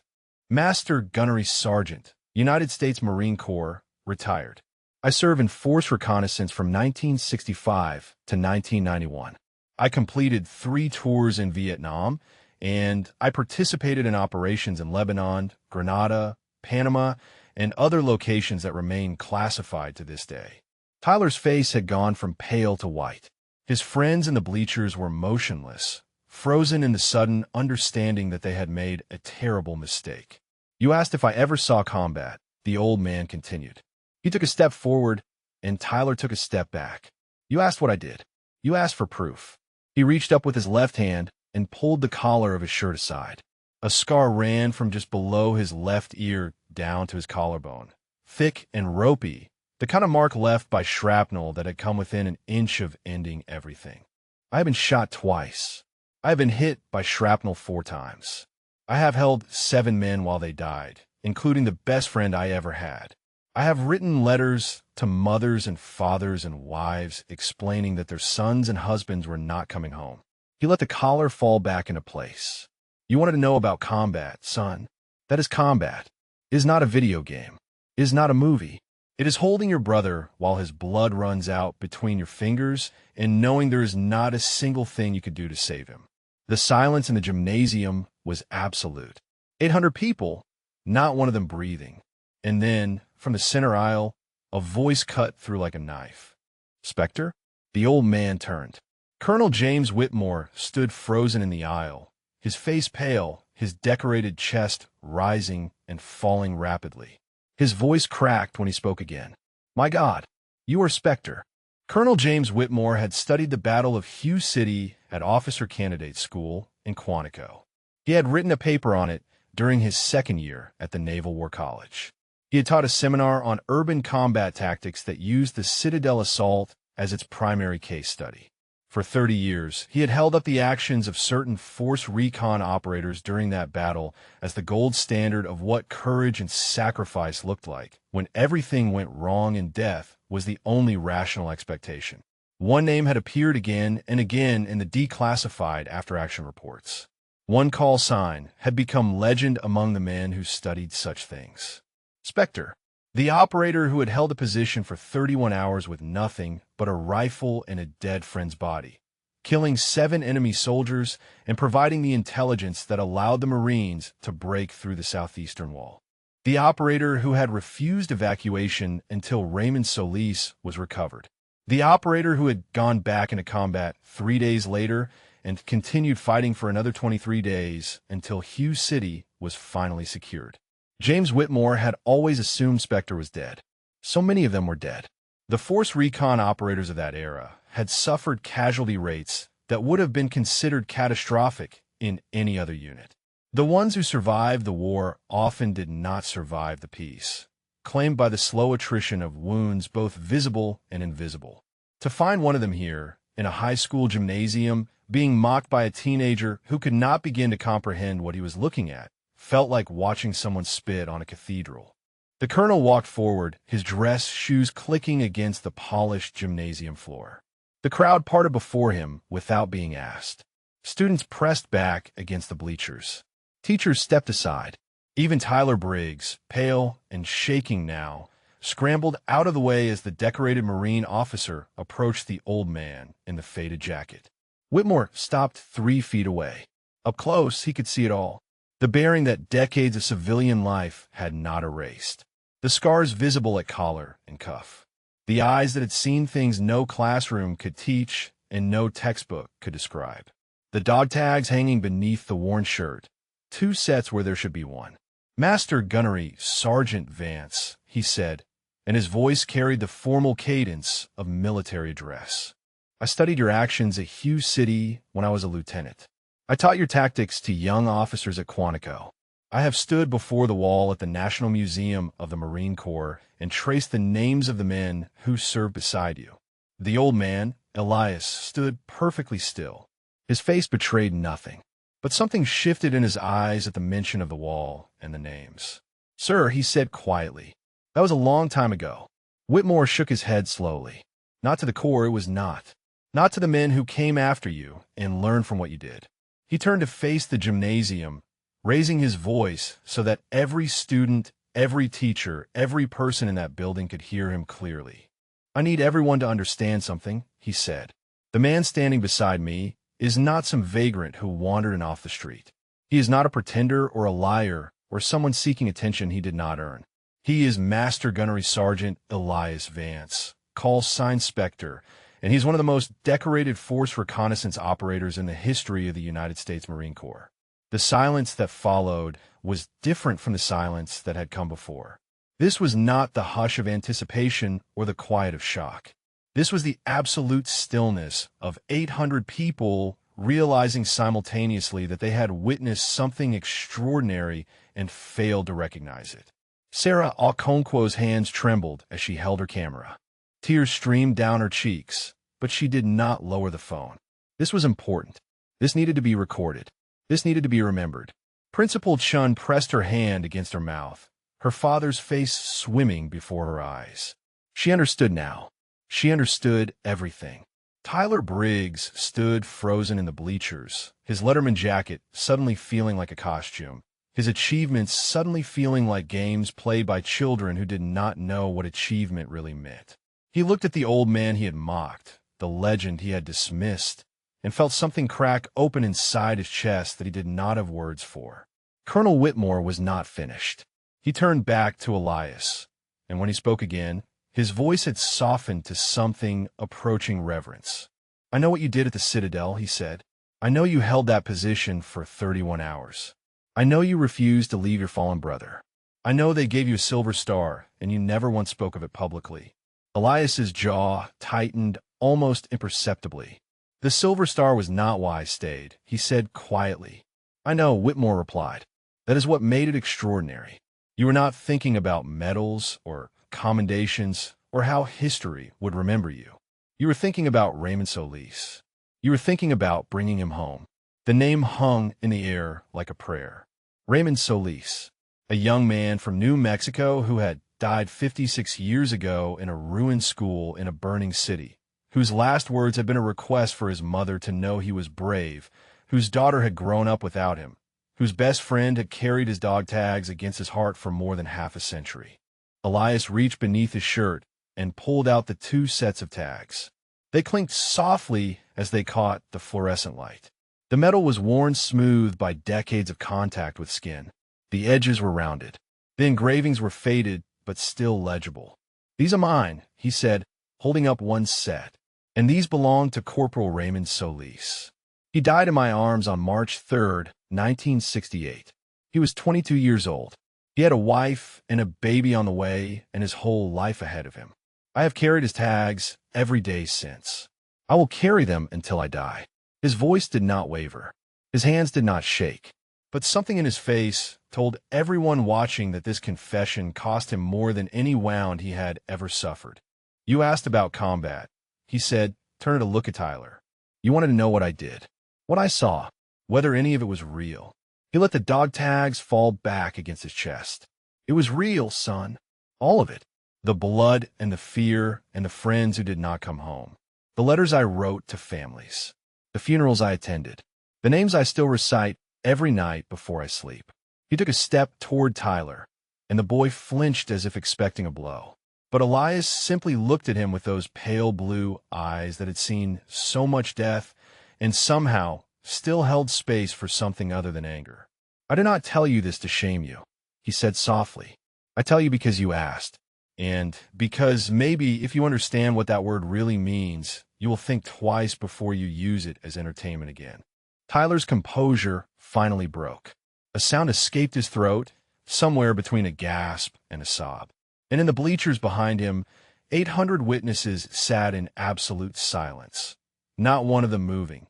"Master Gunnery Sergeant, United States Marine Corps, retired. I serve in force reconnaissance from 1965 to 1991. I completed 3 tours in Vietnam, and I participated in operations in Lebanon, Grenada, Panama, and other locations that remain classified to this day." Tyler's face had gone from pale to white. His friends in the bleachers were motionless, frozen in the sudden understanding that they had made a terrible mistake. "You asked if I ever saw combat," the old man continued. He took a step forward, and Tyler took a step back. "You asked what I did. You asked for proof." He reached up with his left hand and pulled the collar of his shirt aside. A scar ran from just below his left ear down to his collarbone, thick and ropey, the kind of mark left by shrapnel that had come within an inch of ending everything. "I have been shot twice. I have been hit by shrapnel 4 times. I have held 7 men while they died, including the best friend I ever had. I have written letters to mothers and fathers and wives explaining that their sons and husbands were not coming home." He let the collar fall back into place. "You wanted to know about combat, son. That is combat. It is not a video game. It is not a movie. It is holding your brother while his blood runs out between your fingers and knowing there is not a single thing you could do to save him." The silence in the gymnasium was absolute. 800 people, not one of them breathing. And then, from the center aisle, a voice cut through like a knife. "Spectre?" The old man turned. Colonel James Whitmore stood frozen in the aisle, his face pale, his decorated chest rising and falling rapidly. His voice cracked when he spoke again. "My God, you are Spectre." Colonel James Whitmore had studied the Battle of Hugh City at Officer Candidate School in Quantico. He had written a paper on it during his 2nd year at the Naval War College. He had taught a seminar on urban combat tactics that used the Citadel Assault as its primary case study. For 30 years, he had held up the actions of certain force recon operators during that battle as the gold standard of what courage and sacrifice looked like when everything went wrong and death was the only rational expectation. One name had appeared again and again in the declassified after-action reports. One call sign had become legend among the men who studied such things. Spectre, the operator who had held a position for 31 hours with nothing but a rifle and a dead friend's body, killing 7 enemy soldiers and providing the intelligence that allowed the Marines to break through the southeastern wall. The operator who had refused evacuation until Raymond Solis was recovered. The operator who had gone back into combat 3 days later and continued fighting for another 23 days until Hugh City was finally secured. James Whitmore had always assumed Spectre was dead. So many of them were dead. The force recon operators of that era had suffered casualty rates that would have been considered catastrophic in any other unit. The ones who survived the war often did not survive the peace, claimed by the slow attrition of wounds both visible and invisible. To find one of them here, in a high school gymnasium, being mocked by a teenager who could not begin to comprehend what he was looking at, felt like watching someone spit on a cathedral. The colonel walked forward, his dress shoes clicking against the polished gymnasium floor. The crowd parted before him without being asked. Students pressed back against the bleachers. Teachers stepped aside. Even Tyler Briggs, pale and shaking now, scrambled out of the way as the decorated Marine officer approached the old man in the faded jacket. Whitmore stopped 3 feet away. Up close, he could see it all. The bearing that decades of civilian life had not erased. The scars visible at collar and cuff. The eyes that had seen things no classroom could teach and no textbook could describe. The dog tags hanging beneath the worn shirt. 2 sets where there should be one. "Master Gunnery Sergeant Vance," he said, and his voice carried the formal cadence of military address. I studied your actions at Hughes City when I was a lieutenant. I taught your tactics to young officers at Quantico. I have stood before the wall at the National Museum of the Marine Corps and traced the names of the men who served beside you. The old man, Elias, stood perfectly still. His face betrayed nothing, but something shifted in his eyes at the mention of the wall and the names. Sir, he said quietly, that was a long time ago. Whitmore shook his head slowly. Not to the Corps, it was not. Not to the men who came after you and learned from what you did. He turned to face the gymnasium, raising his voice so that every student, every teacher, every person in that building could hear him clearly. I need everyone to understand something, he said. The man standing beside me is not some vagrant who wandered in off the street. He is not a pretender or a liar or someone seeking attention he did not earn. He is Master Gunnery Sergeant Elias Vance, call sign Spectre, and he's one of the most decorated force reconnaissance operators in the history of the United States Marine Corps. The silence that followed was different from the silence that had come before. This was not the hush of anticipation or the quiet of shock. This was the absolute stillness of 800 people realizing simultaneously that they had witnessed something extraordinary and failed to recognize it. Sarah Okonkwo's hands trembled as she held her camera. Tears streamed down her cheeks, but she did not lower the phone. This was important. This needed to be recorded. This needed to be remembered. Principal Chun pressed her hand against her mouth, her father's face swimming before her eyes. She understood now. She understood everything. Tyler Briggs stood frozen in the bleachers, his Letterman jacket suddenly feeling like a costume, his achievements suddenly feeling like games played by children who did not know what achievement really meant. He looked at the old man he had mocked, the legend he had dismissed, and felt something crack open inside his chest that he did not have words for. Colonel Whitmore was not finished. He turned back to Elias, and when he spoke again, his voice had softened to something approaching reverence. I know what you did at the Citadel, he said. I know you held that position for 31 hours. I know you refused to leave your fallen brother. I know they gave you a Silver Star, and you never once spoke of it publicly. Elias's jaw tightened almost imperceptibly. The Silver Star was not why I stayed, he said quietly. I know, Whitmore replied. That is what made it extraordinary. You were not thinking about medals or commendations or how history would remember you. You were thinking about Raymond Solis. You were thinking about bringing him home. The name hung in the air like a prayer. Raymond Solis, a young man from New Mexico who had died 56 years ago in a ruined school in a burning city, whose last words had been a request for his mother to know he was brave, whose daughter had grown up without him, whose best friend had carried his dog tags against his heart for more than half a century. Elias reached beneath his shirt and pulled out the 2 sets of tags. They clinked softly as they caught the fluorescent light. The metal was worn smooth by decades of contact with skin. The edges were rounded. The engravings were faded but still legible. These are mine, he said, holding up one set, and these belong to Corporal Raymond Solis. He died in my arms on March 3rd, 1968. He was 22 years old. He had a wife and a baby on the way and his whole life ahead of him. I have carried his tags every day since. I will carry them until I die. His voice did not waver. His hands did not shake. But something in his face told everyone watching that this confession cost him more than any wound he had ever suffered. You asked about combat, he said, turning to look at Tyler. You wanted to know what I did, what I saw, whether any of it was real. He let the dog tags fall back against his chest. It was real, son. All of it. The blood and the fear and the friends who did not come home. The letters I wrote to families. The funerals I attended. The names I still recite every night before I sleep. He took a step toward Tyler, and the boy flinched as if expecting a blow. But Elias simply looked at him with those pale blue eyes that had seen so much death and somehow still held space for something other than anger. I do not tell you this to shame you, he said softly. I tell you because you asked, and because maybe if you understand what that word really means, you will think twice before you use it as entertainment again. Tyler's composure finally broke. A sound escaped his throat, somewhere between a gasp and a sob. And in the bleachers behind him, 800 witnesses sat in absolute silence. Not one of them moving,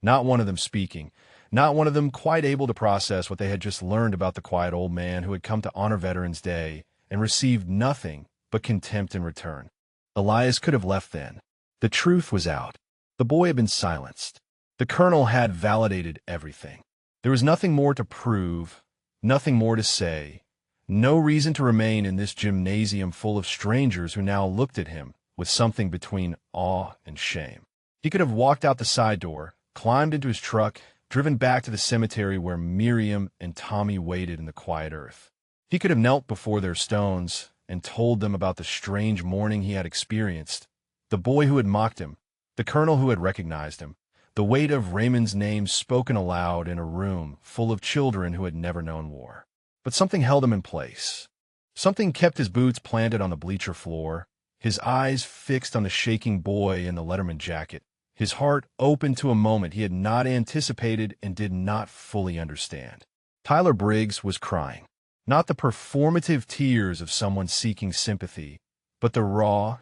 not one of them speaking, not one of them quite able to process what they had just learned about the quiet old man who had come to honor Veterans Day and received nothing but contempt in return. Elias could have left then. The truth was out. The boy had been silenced. The colonel had validated everything. There was nothing more to prove, nothing more to say, no reason to remain in this gymnasium full of strangers who now looked at him with something between awe and shame. He could have walked out the side door, climbed into his truck, driven back to the cemetery where Miriam and Tommy waited in the quiet earth. He could have knelt before their stones and told them about the strange mourning he had experienced, the boy who had mocked him, the colonel who had recognized him, the weight of Raymond's name spoken aloud in a room full of children who had never known war. But something held him in place. Something kept his boots planted on the bleacher floor, his eyes fixed on the shaking boy in the Letterman jacket, his heart open to a moment he had not anticipated and did not fully understand. Tyler Briggs was crying. Not the performative tears of someone seeking sympathy, but the raw,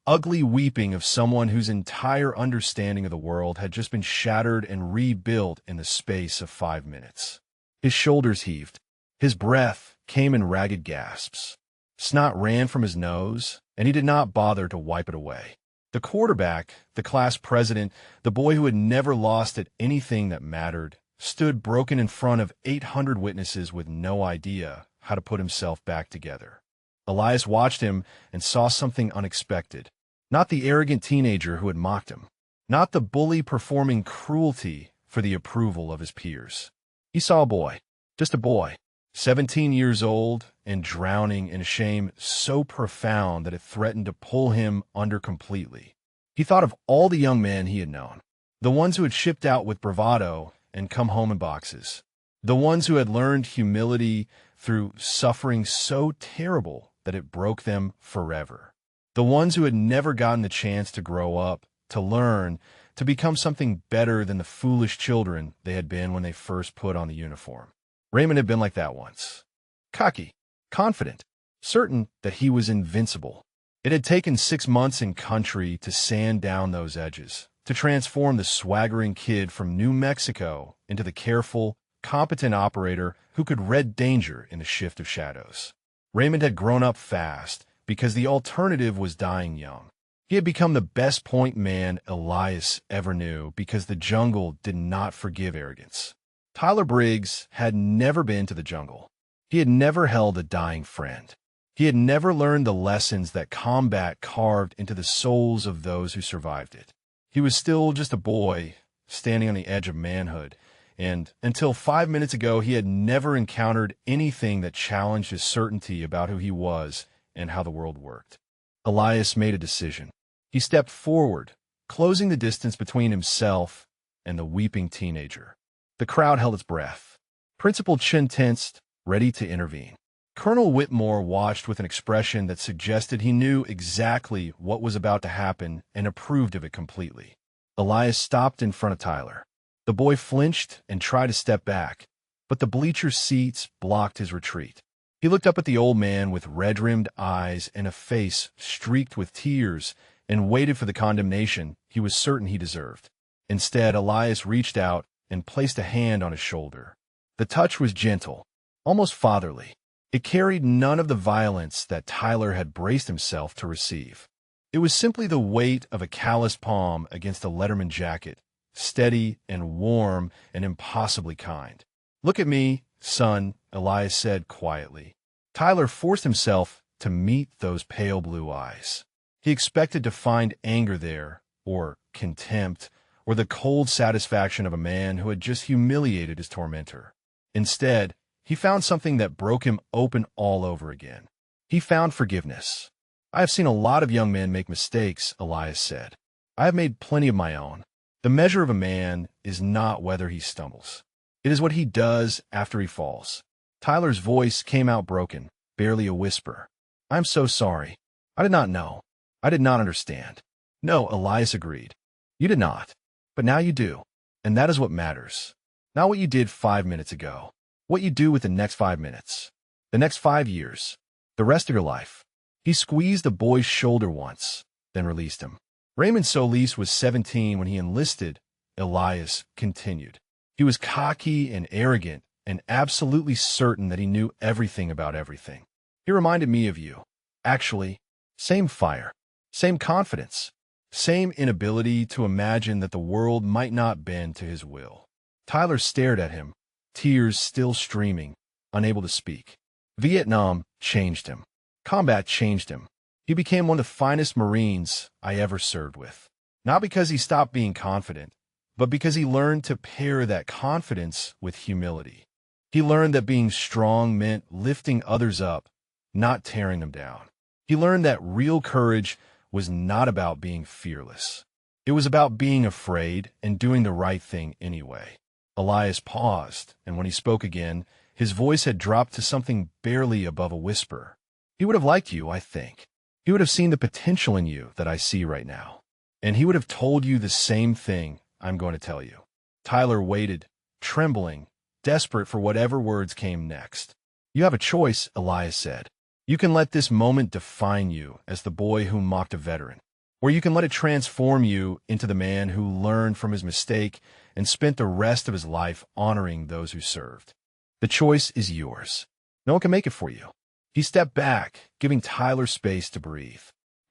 ugly weeping of someone whose entire understanding of the world had just been shattered and rebuilt in the space of 5 minutes. His shoulders heaved. His breath came in ragged gasps. Snot ran from his nose, and he did not bother to wipe it away. The quarterback, the class president, the boy who had never lost at anything that mattered, stood broken in front of 800 witnesses with no idea how to put himself back together. Elias watched him and saw something unexpected. Not the arrogant teenager who had mocked him. Not the bully performing cruelty for the approval of his peers. He saw a boy, just a boy, 17 years old and drowning in a shame so profound that it threatened to pull him under completely. He thought of all the young men he had known, the ones who had shipped out with bravado and come home in boxes, the ones who had learned humility through suffering so terrible that it broke them forever, the ones who had never gotten the chance to grow up, to learn, to become something better than the foolish children they had been when they first put on the uniform. Raymond had been like that once. Cocky, confident, certain that he was invincible. It had taken 6 months in country to sand down those edges, to transform the swaggering kid from New Mexico into the careful, competent operator who could read danger in the shift of shadows. Raymond had grown up fast because the alternative was dying young. He had become the best point man Elias ever knew because the jungle did not forgive arrogance. Tyler Briggs had never been to the jungle. He had never held a dying friend. He had never learned the lessons that combat carved into the souls of those who survived it. He was still just a boy, standing on the edge of manhood, and until 5 minutes ago he had never encountered anything that challenged his certainty about who he was and how the world worked. Elias made a decision. He stepped forward, closing the distance between himself and the weeping teenager. The crowd held its breath. Principal Chin tensed, ready to intervene. Colonel Whitmore watched with an expression that suggested he knew exactly what was about to happen and approved of it completely. Elias stopped in front of Tyler. The boy flinched and tried to step back, but the bleacher seats blocked his retreat. He looked up at the old man with red-rimmed eyes and a face streaked with tears and waited for the condemnation he was certain he deserved. Instead, Elias reached out and placed a hand on his shoulder. The touch was gentle, almost fatherly. It carried none of the violence that Tyler had braced himself to receive. It was simply the weight of a calloused palm against a Letterman jacket, steady and warm and impossibly kind. "Look at me, son," Elias said quietly. Tyler forced himself to meet those pale blue eyes. He expected to find anger there, or contempt, or the cold satisfaction of a man who had just humiliated his tormentor. Instead, he found something that broke him open all over again. He found forgiveness. "I have seen a lot of young men make mistakes," Elias said. "I have made plenty of my own. The measure of a man is not whether he stumbles. It is what he does after he falls." Tyler's voice came out broken, barely a whisper. "I'm so sorry. I did not know. I did not understand." "No," Elias agreed. "You did not. But now you do. And that is what matters. Not what you did 5 minutes ago. What you do with the next 5 minutes. The next 5 years. The rest of your life." He squeezed the boy's shoulder once, then released him. Raymond Solis was 17 when he enlisted, Elias continued. He was cocky and arrogant and absolutely certain that he knew everything about everything. He reminded me of you. Actually, same fire, same confidence, same inability to imagine that the world might not bend to his will. Tyler stared at him, tears still streaming, unable to speak. Vietnam changed him. Combat changed him. He became one of the finest Marines I ever served with. Not because he stopped being confident, but because he learned to pair that confidence with humility. He learned that being strong meant lifting others up, not tearing them down. He learned that real courage was not about being fearless. It was about being afraid and doing the right thing anyway. Elias paused, and when he spoke again, his voice had dropped to something barely above a whisper. He would have liked you, I think. He would have seen the potential in you that I see right now. And he would have told you the same thing I'm going to tell you. Tyler waited, trembling, desperate for whatever words came next. You have a choice, Elias said. You can let this moment define you as the boy who mocked a veteran, or you can let it transform you into the man who learned from his mistake and spent the rest of his life honoring those who served. The choice is yours. No one can make it for you. He stepped back, giving Tyler space to breathe.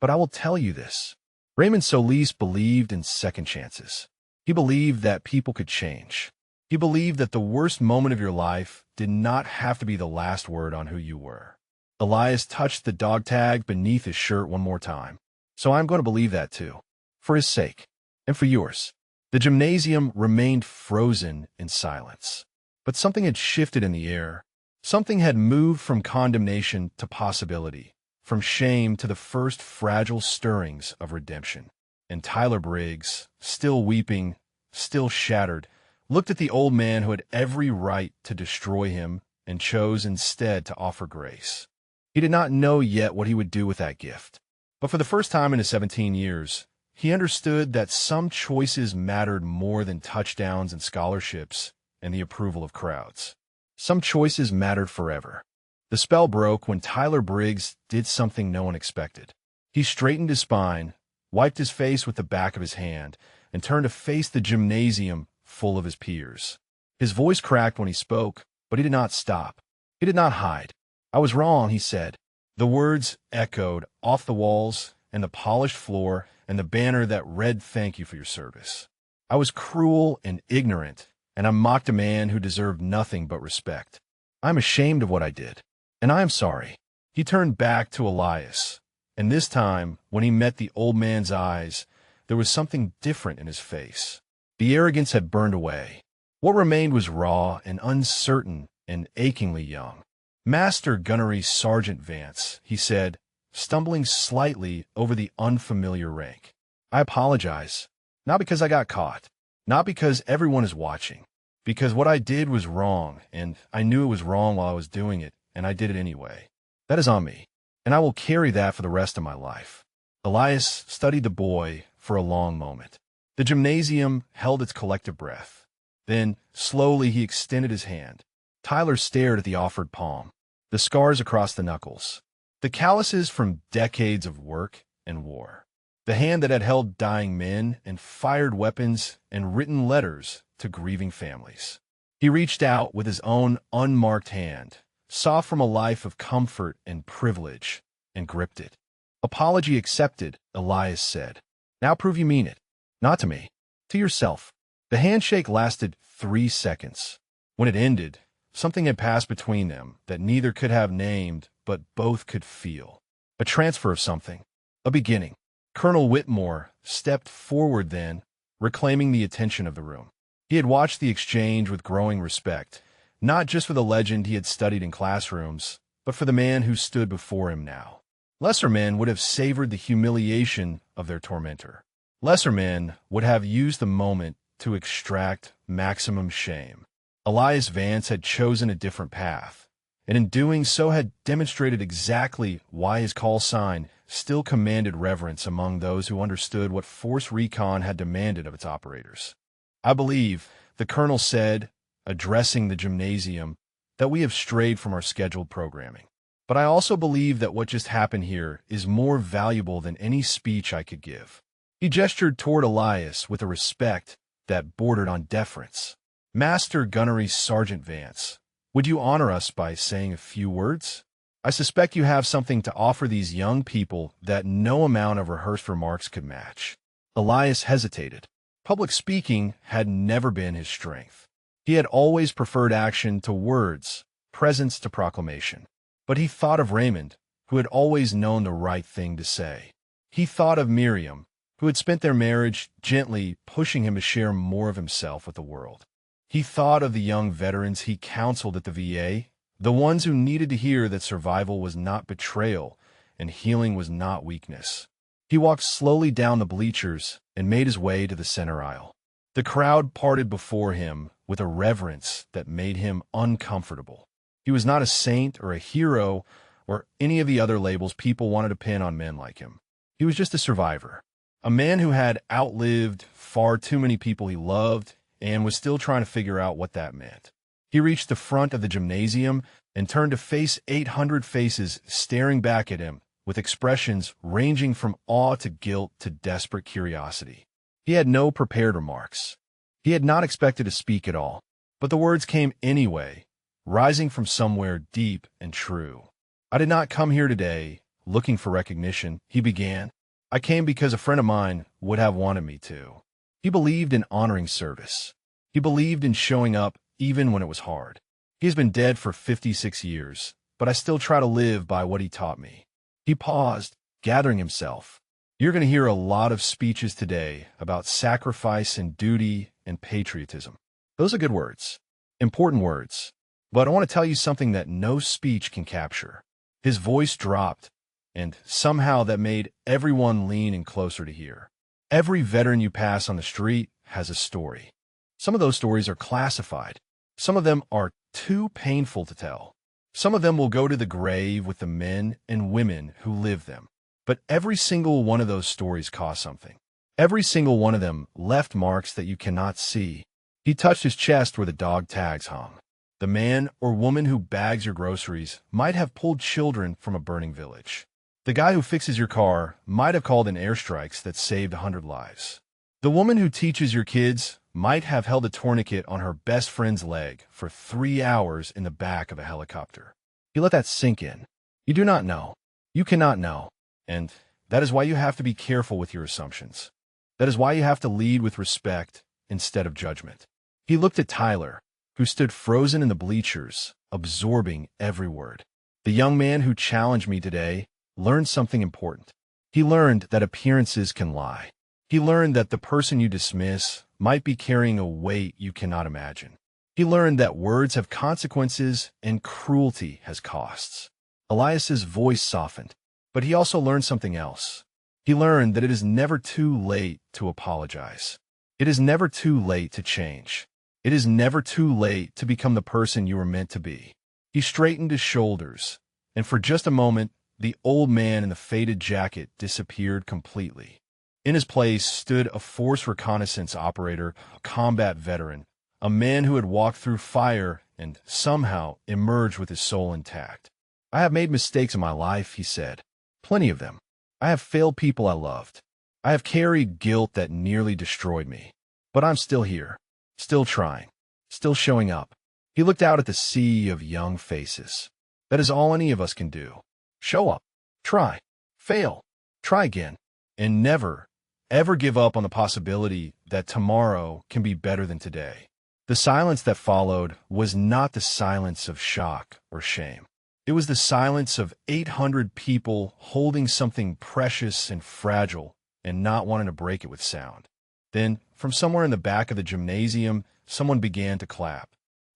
But I will tell you this. Raymond Solis believed in second chances. He believed that people could change. He believed that the worst moment of your life did not have to be the last word on who you were. Elias touched the dog tag beneath his shirt one more time. So I'm going to believe that too. For his sake. And for yours. The gymnasium remained frozen in silence. But something had shifted in the air. Something had moved from condemnation to possibility, from shame to the first fragile stirrings of redemption. And Tyler Briggs, still weeping, still shattered, looked at the old man who had every right to destroy him and chose instead to offer grace. He did not know yet what he would do with that gift. But for the first time in his 17 years, he understood that some choices mattered more than touchdowns and scholarships and the approval of crowds. Some choices mattered forever. The spell broke when Tyler Briggs did something no one expected. He straightened his spine, wiped his face with the back of his hand, and turned to face the gymnasium full of his peers. His voice cracked when he spoke, but he did not stop. He did not hide. I was wrong, he said. The words echoed off the walls and the polished floor and the banner that read "Thank you for your service." I was cruel and ignorant, and I mocked a man who deserved nothing but respect. I'm ashamed of what I did, and I am sorry. He turned back to Elias, and this time, when he met the old man's eyes, there was something different in his face. The arrogance had burned away. What remained was raw and uncertain and achingly young. Master Gunnery Sergeant Vance, he said, stumbling slightly over the unfamiliar rank. I apologize, not because I got caught, not because everyone is watching, because what I did was wrong, and I knew it was wrong while I was doing it, and I did it anyway. That is on me, and I will carry that for the rest of my life. Elias studied the boy for a long moment. The gymnasium held its collective breath. Then, slowly, he extended his hand. Tyler stared at the offered palm, the scars across the knuckles, the calluses from decades of work and war, the hand that had held dying men and fired weapons and written letters to grieving families. He reached out with his own unmarked hand, soft from a life of comfort and privilege, and gripped it. Apology accepted, Elias said. Now prove you mean it. Not to me, to yourself. The handshake lasted 3 seconds. When it ended, something had passed between them that neither could have named, but both could feel. A transfer of something. A beginning. Colonel Whitmore stepped forward then, reclaiming the attention of the room. He had watched the exchange with growing respect, not just for the legend he had studied in classrooms, but for the man who stood before him now. Lesser men would have savored the humiliation of their tormentor. Lesser men would have used the moment to extract maximum shame. Elias Vance had chosen a different path, and in doing so had demonstrated exactly why his call sign still commanded reverence among those who understood what Force Recon had demanded of its operators. I believe, the colonel said, addressing the gymnasium, that we have strayed from our scheduled programming. But I also believe that what just happened here is more valuable than any speech I could give. He gestured toward Elias with a respect that bordered on deference. Master Gunnery Sergeant Vance, would you honor us by saying a few words? I suspect you have something to offer these young people that no amount of rehearsed remarks could match. Elias hesitated. Public speaking had never been his strength. He had always preferred action to words, presence to proclamation. But he thought of Raymond, who had always known the right thing to say. He thought of Miriam, who had spent their marriage gently pushing him to share more of himself with the world. He thought of the young veterans he counseled at the VA, the ones who needed to hear that survival was not betrayal and healing was not weakness. He walked slowly down the bleachers and made his way to the center aisle. The crowd parted before him with a reverence that made him uncomfortable. He was not a saint or a hero or any of the other labels people wanted to pin on men like him. He was just a survivor, a man who had outlived far too many people he loved and was still trying to figure out what that meant. He reached the front of the gymnasium and turned to face 800 faces staring back at him with expressions ranging from awe to guilt to desperate curiosity. He had no prepared remarks. He had not expected to speak at all, but the words came anyway, rising from somewhere deep and true. I did not come here today looking for recognition, he began. I came because a friend of mine would have wanted me to. He believed in honoring service. He believed in showing up even when it was hard. He has been dead for 56 years, but I still try to live by what he taught me. He paused, gathering himself. You're going to hear a lot of speeches today about sacrifice and duty and patriotism. Those are good words, important words. But I want to tell you something that no speech can capture. His voice dropped, and somehow that made everyone lean in closer to hear. Every veteran you pass on the street has a story. Some of those stories are classified. Some of them are too painful to tell. Some of them will go to the grave with the men and women who lived them. But every single one of those stories cost something. Every single one of them left marks that you cannot see. He touched his chest where the dog tags hung. The man or woman who bags your groceries might have pulled children from a burning village. The guy who fixes your car might have called in airstrikes that saved 100 lives. The woman who teaches your kids might have held a tourniquet on her best friend's leg for 3 hours in the back of a helicopter. You let that sink in. You do not know. You cannot know. And that is why you have to be careful with your assumptions. That is why you have to lead with respect instead of judgment. He looked at Tyler, who stood frozen in the bleachers, absorbing every word. The young man who challenged me today learned something important. He learned that appearances can lie. He learned that the person you dismiss might be carrying a weight you cannot imagine. He learned that words have consequences and cruelty has costs. Elias's voice softened, but he also learned something else. He learned that it is never too late to apologize. It is never too late to change. It is never too late to become the person you were meant to be. He straightened his shoulders, and for just a moment, the old man in the faded jacket disappeared completely. In his place stood a force reconnaissance operator, a combat veteran, a man who had walked through fire and somehow emerged with his soul intact. I have made mistakes in my life, he said. Plenty of them. I have failed people I loved. I have carried guilt that nearly destroyed me. But I'm still here. Still trying, still showing up. He looked out at the sea of young faces. That is all any of us can do. Show up, try, fail, try again, and never, ever give up on the possibility that tomorrow can be better than today. The silence that followed was not the silence of shock or shame. It was the silence of 800 people holding something precious and fragile and not wanting to break it with sound. Then, from somewhere in the back of the gymnasium, someone began to clap.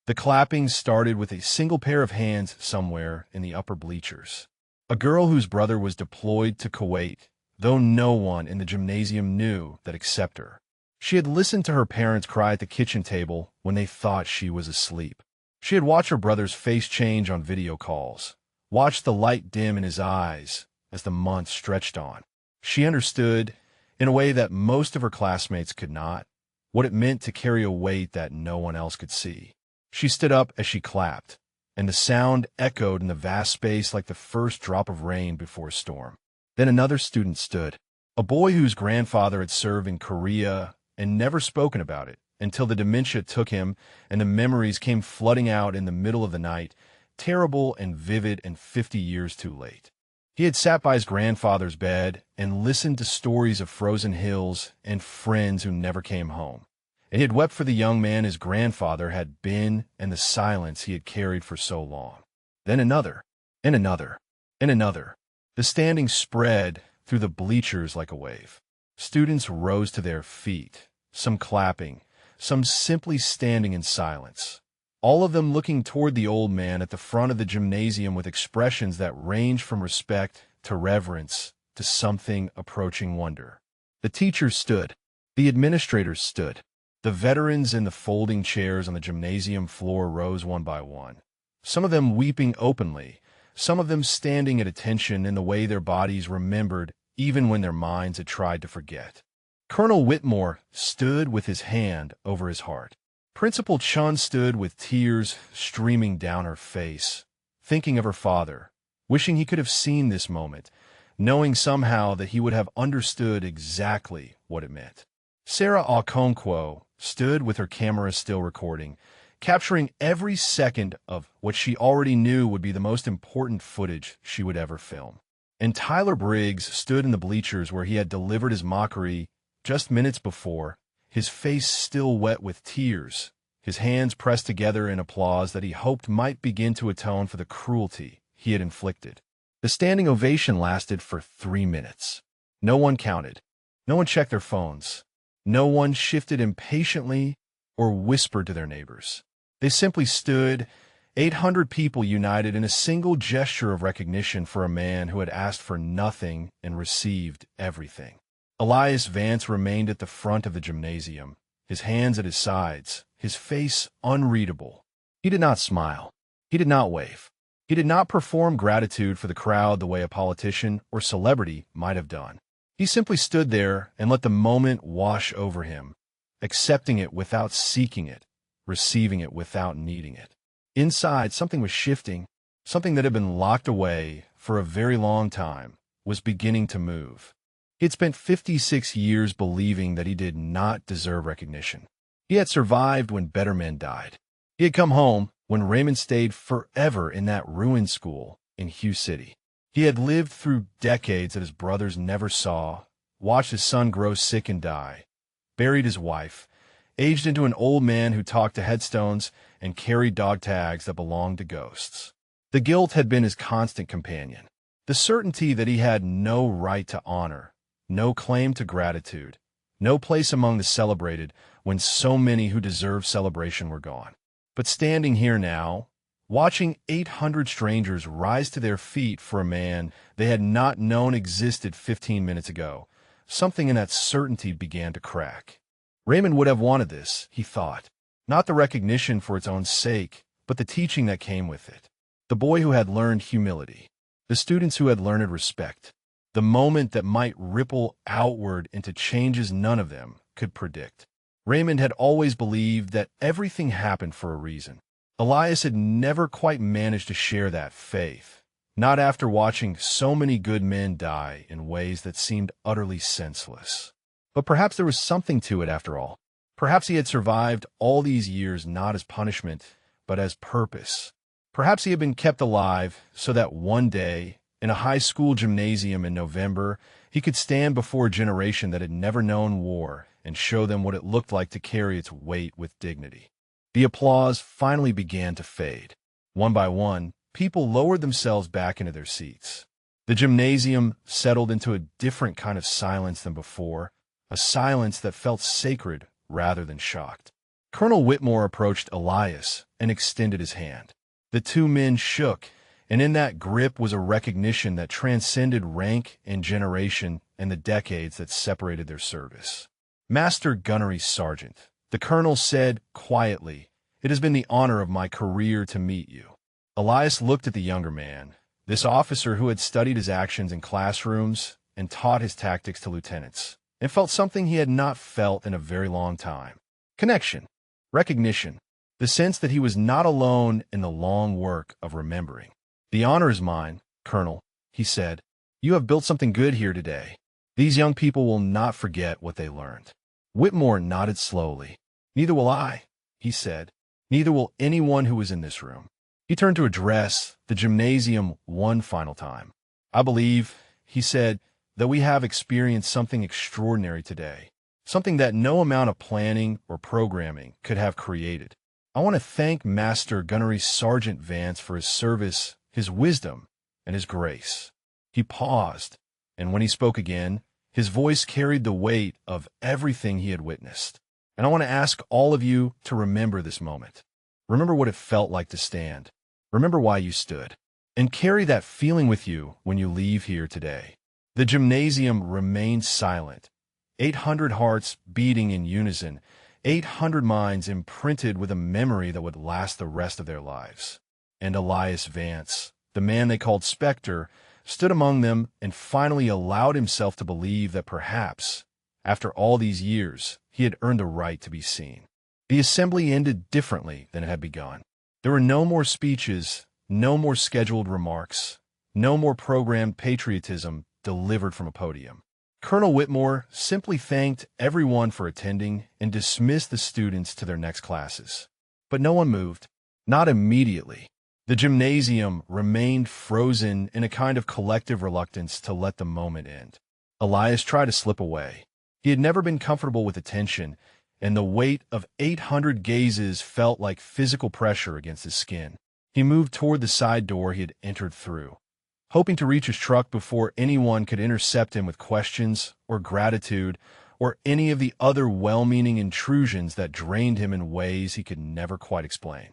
The clapping started with a single pair of hands somewhere in the upper bleachers. A girl whose brother was deployed to Kuwait, though no one in the gymnasium knew that except her. She had listened to her parents cry at the kitchen table when they thought she was asleep. She had watched her brother's face change on video calls, watched the light dim in his eyes as the months stretched on. She understood, in a way that most of her classmates could not, what it meant to carry a weight that no one else could see. She stood up as she clapped, and the sound echoed in the vast space like the first drop of rain before a storm. Then another student stood, a boy whose grandfather had served in Korea and never spoken about it until the dementia took him and the memories came flooding out in the middle of the night, terrible and vivid and 50 years too late. He had sat by his grandfather's bed and listened to stories of frozen hills and friends who never came home. And he had wept for the young man his grandfather had been and the silence he had carried for so long. Then another, and another, and another. The standing spread through the bleachers like a wave. Students rose to their feet, some clapping, some simply standing in silence. All of them looking toward the old man at the front of the gymnasium with expressions that ranged from respect to reverence to something approaching wonder. The teachers stood. The administrators stood. The veterans in the folding chairs on the gymnasium floor rose one by one, some of them weeping openly, some of them standing at attention in the way their bodies remembered even when their minds had tried to forget. Colonel Whitmore stood with his hand over his heart. Principal Chun stood with tears streaming down her face, thinking of her father, wishing he could have seen this moment, knowing somehow that he would have understood exactly what it meant. Sarah Okonkwo stood with her camera still recording, capturing every second of what she already knew would be the most important footage she would ever film. And Tyler Briggs stood in the bleachers where he had delivered his mockery just minutes before, his face still wet with tears, his hands pressed together in applause that he hoped might begin to atone for the cruelty he had inflicted. The standing ovation lasted for 3 minutes. No one counted. No one checked their phones. No one shifted impatiently or whispered to their neighbors. They simply stood, 800 people united in a single gesture of recognition for a man who had asked for nothing and received everything. Elias Vance remained at the front of the gymnasium, his hands at his sides, his face unreadable. He did not smile. He did not wave. He did not perform gratitude for the crowd the way a politician or celebrity might have done. He simply stood there and let the moment wash over him, accepting it without seeking it, receiving it without needing it. Inside, something was shifting. Something that had been locked away for a very long time was beginning to move. He had spent 56 years believing that he did not deserve recognition. He had survived when better men died. He had come home when Raymond stayed forever in that ruined school in Hugh City. He had lived through decades that his brothers never saw, watched his son grow sick and die, buried his wife, aged into an old man who talked to headstones and carried dog tags that belonged to ghosts. The guilt had been his constant companion, the certainty that he had no right to honor, no claim to gratitude, no place among the celebrated when so many who deserved celebration were gone. But standing here now, watching 800 strangers rise to their feet for a man they had not known existed 15 minutes ago, something in that certainty began to crack. Raymond would have wanted this, he thought, not the recognition for its own sake, but the teaching that came with it. The boy who had learned humility, the students who had learned respect, the moment that might ripple outward into changes none of them could predict. Raymond had always believed that everything happened for a reason. Elias had never quite managed to share that faith, not after watching so many good men die in ways that seemed utterly senseless. But perhaps there was something to it after all. Perhaps he had survived all these years not as punishment, but as purpose. Perhaps he had been kept alive so that one day, in a high school gymnasium in November, he could stand before a generation that had never known war and show them what it looked like to carry its weight with dignity. The applause finally began to fade. One by one, people lowered themselves back into their seats. The gymnasium settled into a different kind of silence than before, a silence that felt sacred rather than shocked. Colonel Whitmore approached Elias and extended his hand. The two men shook, and in that grip was a recognition that transcended rank and generation and the decades that separated their service. Master Gunnery Sergeant, the colonel said quietly, "It has been the honor of my career to meet you." Elias looked at the younger man, this officer who had studied his actions in classrooms and taught his tactics to lieutenants, and felt something he had not felt in a very long time. Connection, recognition, the sense that he was not alone in the long work of remembering. "The honor is mine, Colonel," he said. "You have built something good here today. These young people will not forget what they learned." Whitmore nodded slowly. "Neither will I," he said. "Neither will anyone who was in this room." He turned to address the gymnasium one final time. "I believe," he said, "that we have experienced something extraordinary today, something that no amount of planning or programming could have created. I want to thank Master Gunnery Sergeant Vance for his service, his wisdom, and his grace." He paused, and when he spoke again, his voice carried the weight of everything he had witnessed. "And I want to ask all of you to remember this moment. Remember what it felt like to stand. Remember why you stood. And carry that feeling with you when you leave here today." The gymnasium remained silent, 800 hearts beating in unison, 800 minds imprinted with a memory that would last the rest of their lives. And Elias Vance, the man they called Spectre, stood among them and finally allowed himself to believe that perhaps, after all these years, he had earned the right to be seen. The assembly ended differently than it had begun. There were no more speeches, no more scheduled remarks, no more programmed patriotism delivered from a podium. Colonel Whitmore simply thanked everyone for attending and dismissed the students to their next classes. But no one moved, not immediately. The gymnasium remained frozen in a kind of collective reluctance to let the moment end. Elias tried to slip away. He had never been comfortable with attention, and the weight of 800 gazes felt like physical pressure against his skin. He moved toward the side door he had entered through, hoping to reach his truck before anyone could intercept him with questions or gratitude or any of the other well-meaning intrusions that drained him in ways he could never quite explain.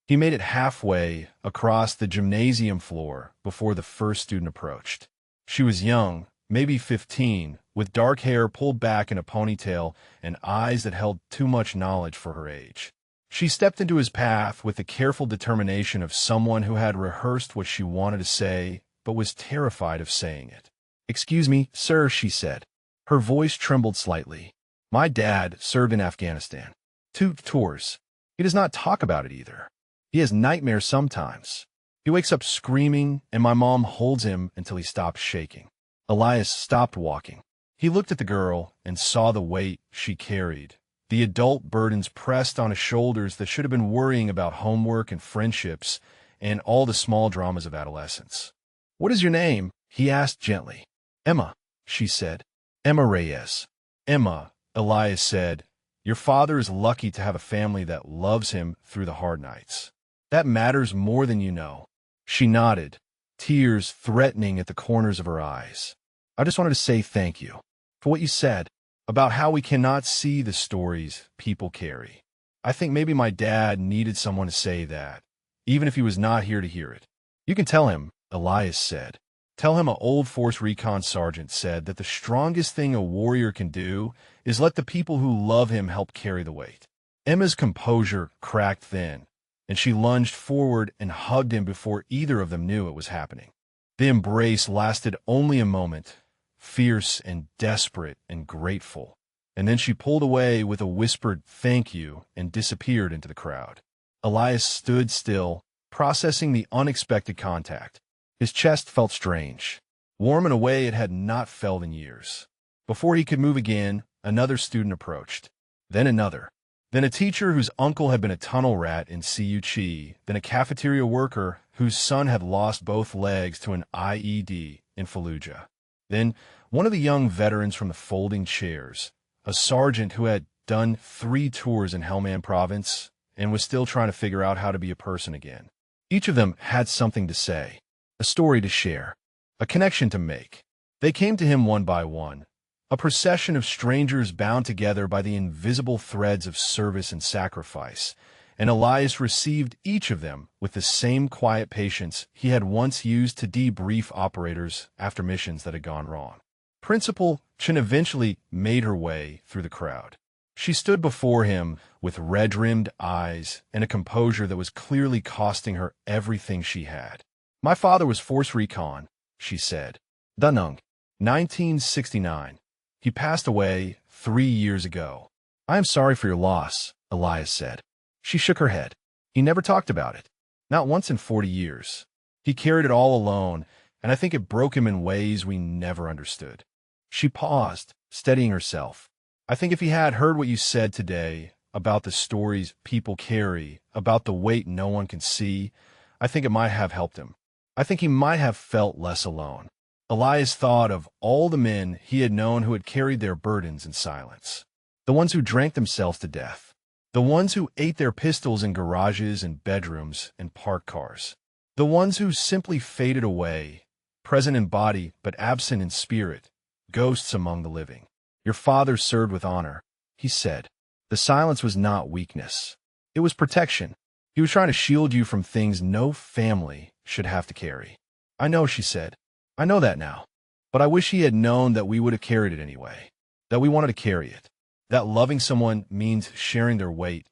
He made it halfway across the gymnasium floor before the first student approached. She was young, maybe 15, with dark hair pulled back in a ponytail and eyes that held too much knowledge for her age. She stepped into his path with the careful determination of someone who had rehearsed what she wanted to say but was terrified of saying it. "Excuse me, sir," she said. Her voice trembled slightly. "My dad served in Afghanistan. 2 tours. He does not talk about it either. He has nightmares sometimes. He wakes up screaming, and my mom holds him until he stops shaking." Elias stopped walking. He looked at the girl and saw the weight she carried, the adult burdens pressed on his shoulders that should have been worrying about homework and friendships and all the small dramas of adolescence. "What is your name?" he asked gently. "Emma," she said. "Emma Reyes." "Emma," Elias said, "your father is lucky to have a family that loves him through the hard nights. That matters more than you know." She nodded, tears threatening at the corners of her eyes. "I just wanted to say thank you for what you said about how we cannot see the stories people carry. I think maybe my dad needed someone to say that, even if he was not here to hear it." "You can tell him," Elias said. "Tell him an old Force Recon sergeant said that the strongest thing a warrior can do is let the people who love him help carry the weight." Emma's composure cracked thin, and she lunged forward and hugged him before either of them knew it was happening. The embrace lasted only a moment, fierce and desperate and grateful, and then she pulled away with a whispered "thank you" and disappeared into the crowd. Elias stood still, processing the unexpected contact. His chest felt strange, warm in a way it had not felt in years. Before he could move again, another student approached, then another. Then a teacher whose uncle had been a tunnel rat in CUC, then a cafeteria worker whose son had lost both legs to an IED in Fallujah. Then one of the young veterans from the folding chairs, a sergeant who had done 3 tours in Helmand Province and was still trying to figure out how to be a person again. Each of them had something to say, a story to share, a connection to make. They came to him one by one, a procession of strangers bound together by the invisible threads of service and sacrifice, and Elias received each of them with the same quiet patience he had once used to debrief operators after missions that had gone wrong. Principal Chen eventually made her way through the crowd. She stood before him with red-rimmed eyes and a composure that was clearly costing her everything she had. "My father was Force Recon," she said. "Danung, 1969. He passed away 3 years ago." "I am sorry for your loss," Elias said. She shook her head. He never talked about it. Not once in 40 years. He carried it all alone, and I think it broke him in ways we never understood. She paused, steadying herself. I think if he had heard what you said today about the stories people carry, about the weight no one can see, I think it might have helped him. I think he might have felt less alone. Elias thought of all the men he had known who had carried their burdens in silence. The ones who drank themselves to death. The ones who ate their pistols in garages and bedrooms and parked cars. The ones who simply faded away, present in body but absent in spirit, ghosts among the living. Your father served with honor, he said. The silence was not weakness. It was protection. He was trying to shield you from things no family should have to carry. I know, she said. I know that now. But I wish he had known that we would have carried it anyway. That we wanted to carry it. That loving someone means sharing their weight,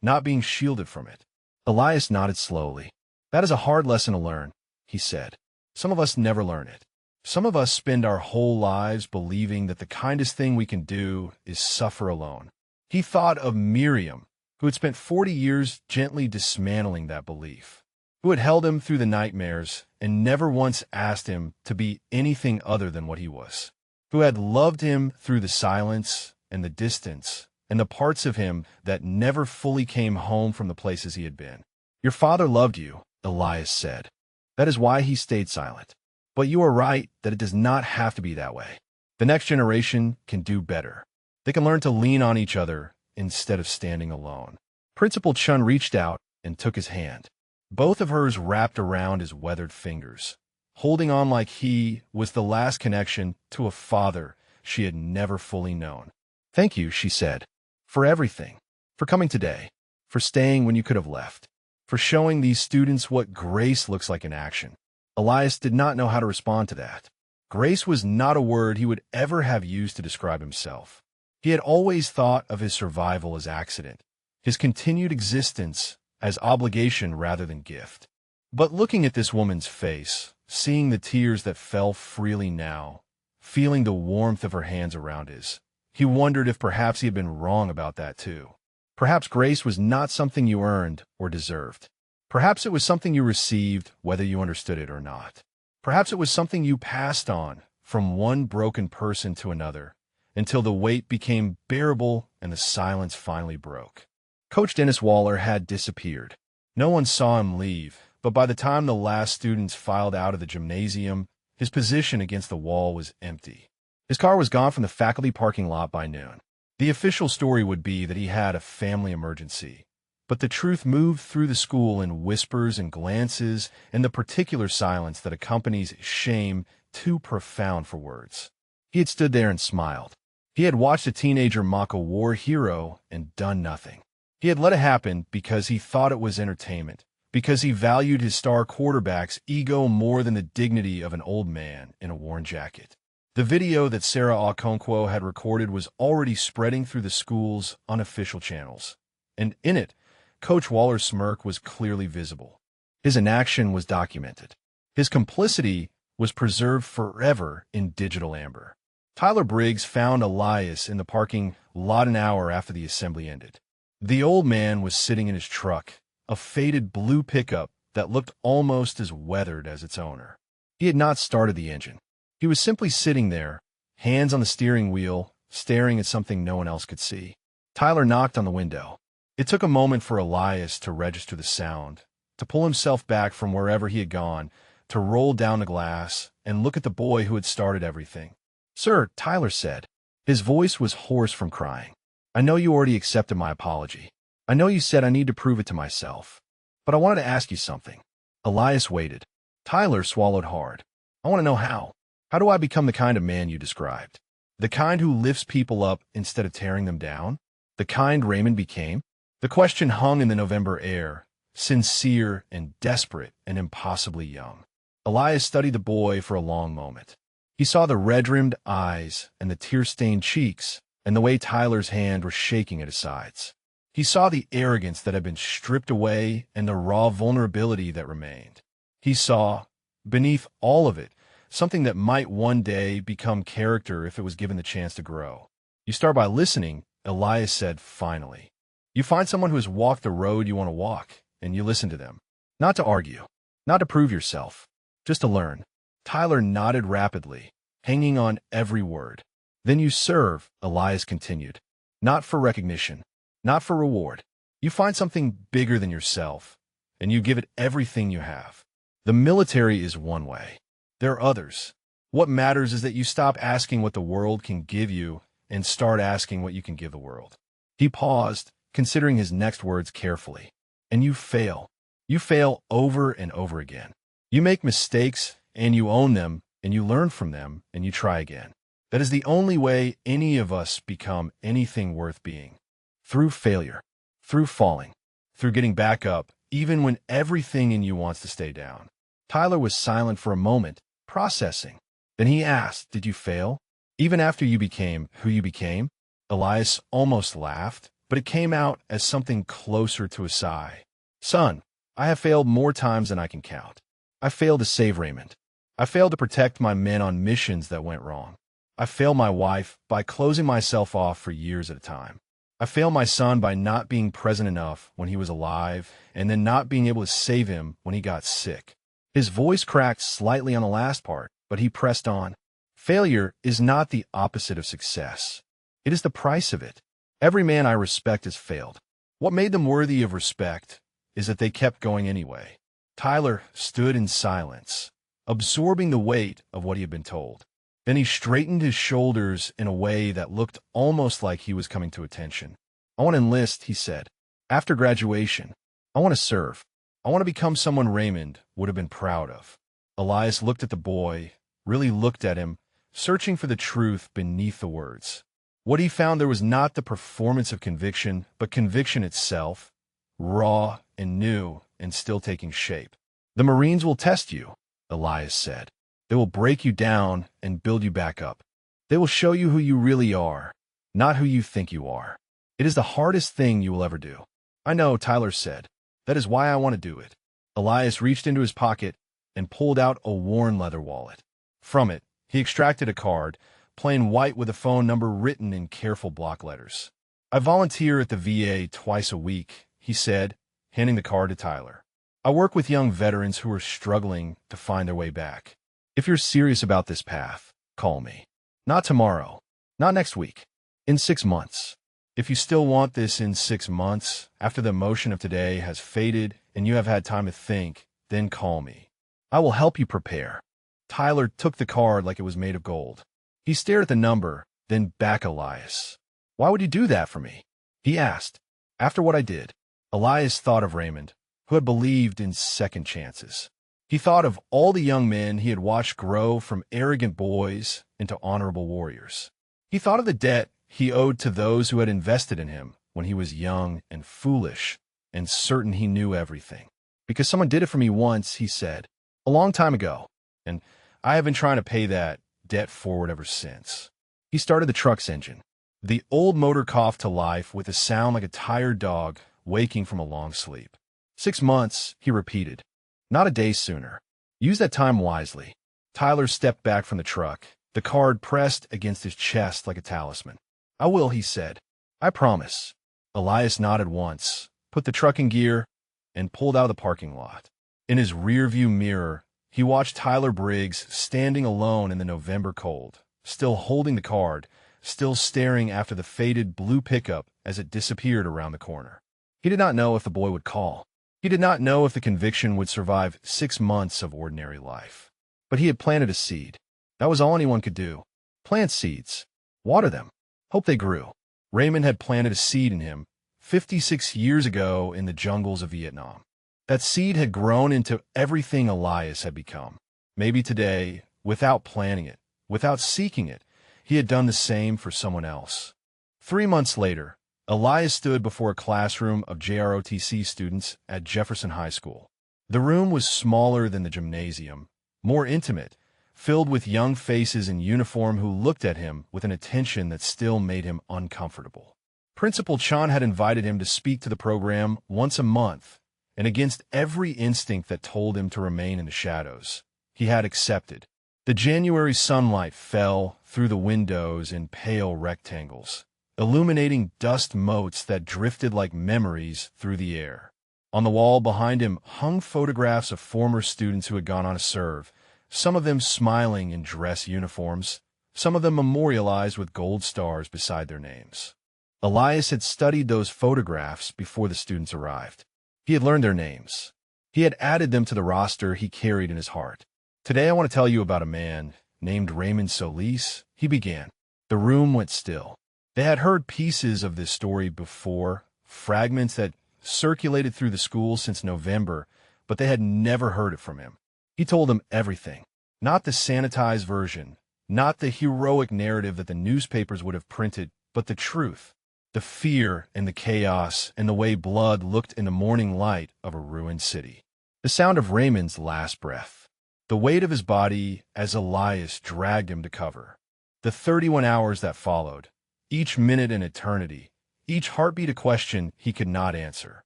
not being shielded from it. Elias nodded slowly. That is a hard lesson to learn, he said. Some of us never learn it. Some of us spend our whole lives believing that the kindest thing we can do is suffer alone. He thought of Miriam, who had spent 40 years gently dismantling that belief, who had held him through the nightmares and never once asked him to be anything other than what he was, who had loved him through the silence and the distance and the parts of him that never fully came home from the places he had been. Your father loved you, Elias said. That is why he stayed silent. But you are right that it does not have to be that way. The next generation can do better. They can learn to lean on each other instead of standing alone. Principal Chun reached out and took his hand. Both of hers wrapped around his weathered fingers, holding on like he was the last connection to a father she had never fully known. Thank you, she said, for everything, for coming today, for staying when you could have left, for showing these students what grace looks like in action. Elias did not know how to respond to that. Grace was not a word he would ever have used to describe himself. He had always thought of his survival as accident, his continued existence as obligation rather than gift. But looking at this woman's face, seeing the tears that fell freely now, feeling the warmth of her hands around his, he wondered if perhaps he had been wrong about that too. Perhaps grace was not something you earned or deserved. Perhaps it was something you received, whether you understood it or not. Perhaps it was something you passed on from one broken person to another until the weight became bearable and the silence finally broke. Coach Dennis Waller had disappeared. No one saw him leave, but by the time the last students filed out of the gymnasium, his position against the wall was empty. His car was gone from the faculty parking lot by noon. The official story would be that he had a family emergency. But the truth moved through the school in whispers and glances and the particular silence that accompanies shame too profound for words. He had stood there and smiled. He had watched a teenager mock a war hero and done nothing. He had let it happen because he thought it was entertainment, because he valued his star quarterback's ego more than the dignity of an old man in a worn jacket. The video that Sarah Okonkwo had recorded was already spreading through the school's unofficial channels, and in it, Coach Waller's smirk was clearly visible. His inaction was documented. His complicity was preserved forever in digital amber. Tyler Briggs found Elias in the parking lot an hour after the assembly ended. The old man was sitting in his truck, a faded blue pickup that looked almost as weathered as its owner. He had not started the engine. He was simply sitting there, hands on the steering wheel, staring at something no one else could see. Tyler knocked on the window. It took a moment for Elias to register the sound, to pull himself back from wherever he had gone, to roll down the glass and look at the boy who had started everything. Sir, Tyler said. His voice was hoarse from crying. I know you already accepted my apology. I know you said I need to prove it to myself. But I wanted to ask you something. Elias waited. Tyler swallowed hard. I want to know how. How do I become the kind of man you described? The kind who lifts people up instead of tearing them down? The kind Raymond became? The question hung in the November air, sincere and desperate and impossibly young. Elias studied the boy for a long moment. He saw the red-rimmed eyes and the tear-stained cheeks and the way Tyler's hand was shaking at his sides. He saw the arrogance that had been stripped away and the raw vulnerability that remained. He saw, beneath all of it, something that might one day become character if it was given the chance to grow. You start by listening, Elias said finally. You find someone who has walked the road you want to walk, and you listen to them. Not to argue, not to prove yourself, just to learn. Tyler nodded rapidly, hanging on every word. Then you serve, Elias continued. Not for recognition, not for reward. You find something bigger than yourself, and you give it everything you have. The military is one way. There are others. What matters is that you stop asking what the world can give you and start asking what you can give the world. He paused, considering his next words carefully. And you fail. You fail over and over again. You make mistakes, and you own them, and you learn from them, and you try again. That is the only way any of us become anything worth being. Through failure, through falling, through getting back up, even when everything in you wants to stay down. Tyler was silent for a moment, processing. Then he asked, did you fail? Even after you became who you became? Elias almost laughed, but it came out as something closer to a sigh. Son, I have failed more times than I can count. I failed to save Raymond. I failed to protect my men on missions that went wrong. I failed my wife by closing myself off for years at a time. I failed my son by not being present enough when he was alive and then not being able to save him when he got sick. His voice cracked slightly on the last part, but he pressed on. Failure is not the opposite of success. It is the price of it. Every man I respect has failed. What made them worthy of respect is that they kept going anyway. Tyler stood in silence, absorbing the weight of what he had been told. Then he straightened his shoulders in a way that looked almost like he was coming to attention. I want to enlist, he said. After graduation, I want to serve. I want to become someone Raymond would have been proud of. Elias looked at the boy, really looked at him, searching for the truth beneath the words. What he found there was not the performance of conviction, but conviction itself, raw and new and still taking shape. The Marines will test you, Elias said. They will break you down and build you back up. They will show you who you really are, not who you think you are. It is the hardest thing you will ever do. I know, Tyler said. That is why I want to do it. Elias reached into his pocket and pulled out a worn leather wallet. From it, he extracted a card, plain white with a phone number written in careful block letters. I volunteer at the VA twice a week, he said, handing the card to Tyler. I work with young veterans who are struggling to find their way back. If you're serious about this path, call me. Not tomorrow. Not next week. In 6 months. If you still want this in 6 months, after the emotion of today has faded and you have had time to think, then call me. I will help you prepare. Tyler took the card like it was made of gold. He stared at the number, then back at Elias. Why would you do that for me? He asked. After what I did, Elias thought of Raymond, who had believed in second chances. He thought of all the young men he had watched grow from arrogant boys into honorable warriors. He thought of the debt he owed to those who had invested in him when he was young and foolish and certain he knew everything. Because someone did it for me once, he said, a long time ago, and I have been trying to pay that debt forward ever since. He started the truck's engine. The old motor coughed to life with a sound like a tired dog waking from a long sleep. 6 months, he repeated. Not a day sooner. Use that time wisely. Tyler stepped back from the truck, the card pressed against his chest like a talisman. I will, he said. I promise. Elias nodded once, put the truck in gear, and pulled out of the parking lot. In his rearview mirror, he watched Tyler Briggs standing alone in the November cold, still holding the card, still staring after the faded blue pickup as it disappeared around the corner. He did not know if the boy would call. He did not know if the conviction would survive 6 months of ordinary life. But he had planted a seed. That was all anyone could do. Plant seeds. Water them. Hope they grew. Raymond had planted a seed in him 56 years ago in the jungles of Vietnam. That seed had grown into everything Elias had become. Maybe today, without planning it, without seeking it, he had done the same for someone else. 3 months later, Elias stood before a classroom of JROTC students at Jefferson High School. The room was smaller than the gymnasium, more intimate, filled with young faces in uniform who looked at him with an attention that still made him uncomfortable. Principal Chan had invited him to speak to the program once a month, and against every instinct that told him to remain in the shadows, he had accepted. The January sunlight fell through the windows in pale rectangles, illuminating dust motes that drifted like memories through the air. On the wall behind him hung photographs of former students who had gone on to serve, some of them smiling in dress uniforms, some of them memorialized with gold stars beside their names. Elias had studied those photographs before the students arrived. He had learned their names. He had added them to the roster he carried in his heart. Today I want to tell you about a man named Raymond Solis, he began. The room went still. They had heard pieces of this story before, fragments that circulated through the school since November, but they had never heard it from him. He told them everything. Not the sanitized version, not the heroic narrative that the newspapers would have printed, but the truth. The fear and the chaos and the way blood looked in the morning light of a ruined city. The sound of Raymond's last breath. The weight of his body as Elias dragged him to cover. The 31 hours that followed. Each minute an eternity. Each heartbeat a question he could not answer.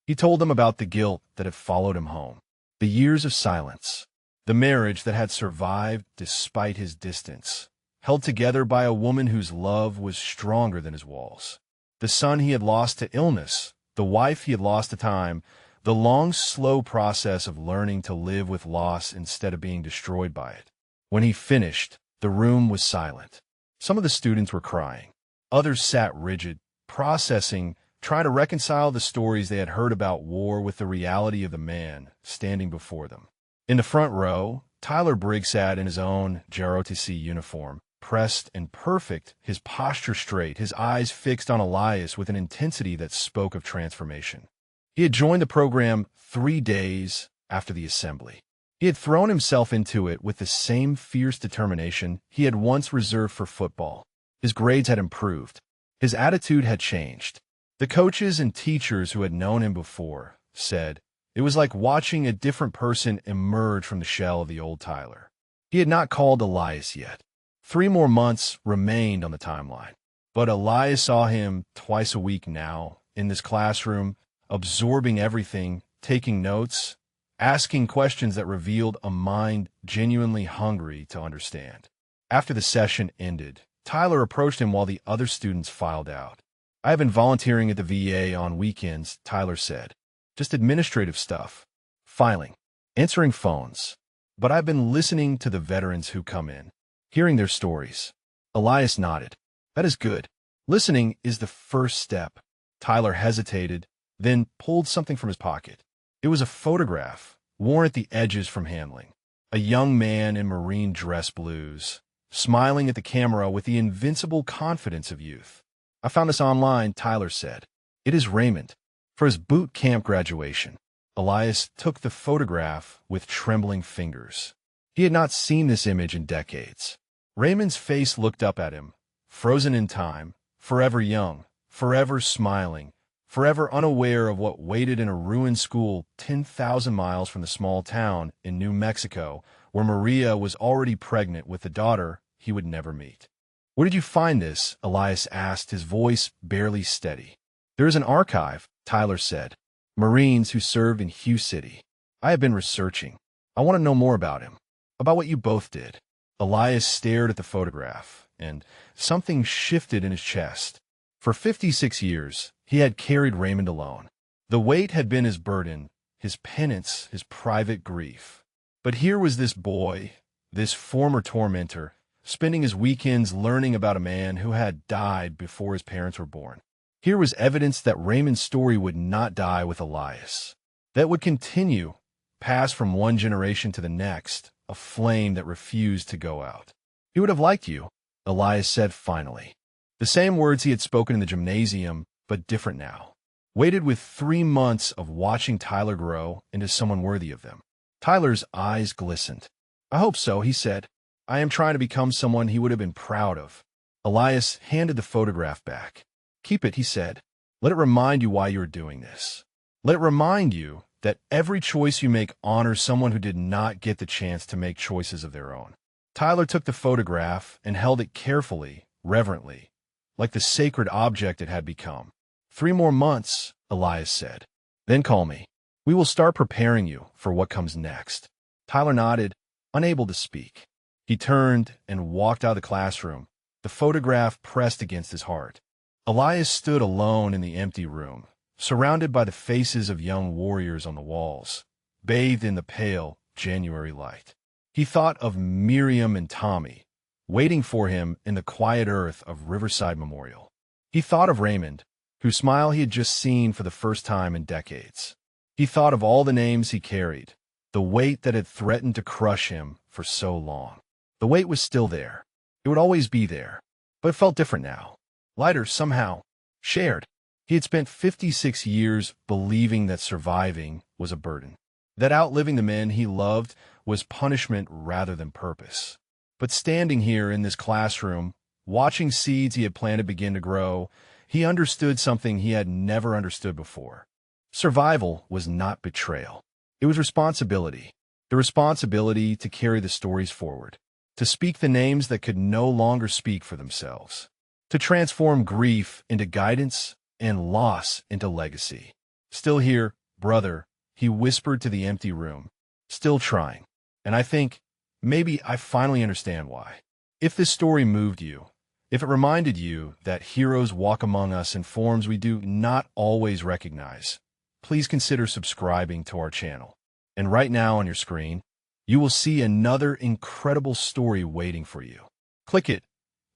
He told them about the guilt that had followed him home. The years of silence. The marriage that had survived despite his distance. Held together by a woman whose love was stronger than his walls. The son he had lost to illness, the wife he had lost to time, the long, slow process of learning to live with loss instead of being destroyed by it. When he finished, the room was silent. Some of the students were crying. Others sat rigid, processing, trying to reconcile the stories they had heard about war with the reality of the man standing before them. In the front row, Tyler Briggs sat in his own JROTC uniform. Pressed and perfect, his posture straight, his eyes fixed on Elias with an intensity that spoke of transformation. He had joined the program 3 days after the assembly. He had thrown himself into it with the same fierce determination he had once reserved for football. His grades had improved. His attitude had changed. The coaches and teachers who had known him before said it was like watching a different person emerge from the shell of the old Tyler. He had not called Elias yet. 3 more months remained on the timeline. But Elias saw him twice a week now, in this classroom, absorbing everything, taking notes, asking questions that revealed a mind genuinely hungry to understand. After the session ended, Tyler approached him while the other students filed out. I have been volunteering at the VA on weekends, Tyler said. Just administrative stuff. Filing. Answering phones. But I've been listening to the veterans who come in. Hearing their stories. Elias nodded. That is good. Listening is the first step. Tyler hesitated, then pulled something from his pocket. It was a photograph, worn at the edges from handling. A young man in marine dress blues, smiling at the camera with the invincible confidence of youth. I found this online, Tyler said. It is Raymond. For his boot camp graduation. Elias took the photograph with trembling fingers. He had not seen this image in decades. Raymond's face looked up at him, frozen in time, forever young, forever smiling, forever unaware of what waited in a ruined school 10,000 miles from the small town in New Mexico, where Maria was already pregnant with a daughter he would never meet. Where did you find this? Elias asked, his voice barely steady. There is an archive, Tyler said. Marines who served in Hugh City. I have been researching. I want to know more about him. About what you both did. Elias stared at the photograph, and something shifted in his chest. For 56 years, he had carried Raymond alone. The weight had been his burden, his penance, his private grief. But here was this boy, this former tormentor, spending his weekends learning about a man who had died before his parents were born. Here was evidence that Raymond's story would not die with Elias. That would continue, pass from one generation to the next, a flame that refused to go out. He would have liked you, Elias said finally. The same words he had spoken in the gymnasium, but different now. Weighted with 3 months of watching Tyler grow into someone worthy of them. Tyler's eyes glistened. I hope so, he said. I am trying to become someone he would have been proud of. Elias handed the photograph back. Keep it, he said. Let it remind you why you are doing this. Let it remind you that every choice you make honors someone who did not get the chance to make choices of their own. Tyler took the photograph and held it carefully, reverently, like the sacred object it had become. 3 more months, Elias said. Then call me. We will start preparing you for what comes next. Tyler nodded, unable to speak. He turned and walked out of the classroom, the photograph pressed against his heart. Elias stood alone in the empty room, surrounded by the faces of young warriors on the walls, bathed in the pale January light. He thought of Miriam and Tommy, waiting for him in the quiet earth of Riverside Memorial. He thought of Raymond, whose smile he had just seen for the first time in decades. He thought of all the names he carried, the weight that had threatened to crush him for so long. The weight was still there. It would always be there, but it felt different now. Lighter, somehow. Shared. He had spent 56 years believing that surviving was a burden, that outliving the men he loved was punishment rather than purpose. But standing here in this classroom, watching seeds he had planted begin to grow, he understood something he had never understood before. Survival was not betrayal. It was responsibility. The responsibility to carry the stories forward, to speak the names that could no longer speak for themselves, to transform grief into guidance and loss into legacy. Still here, brother, he whispered to the empty room. Still trying. And I think, maybe I finally understand why. If this story moved you, if it reminded you that heroes walk among us in forms we do not always recognize, please consider subscribing to our channel. And right now on your screen, you will see another incredible story waiting for you. Click it,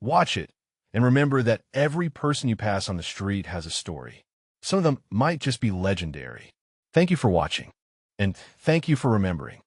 watch it, and remember that every person you pass on the street has a story. Some of them might just be legendary. Thank you for watching, and thank you for remembering.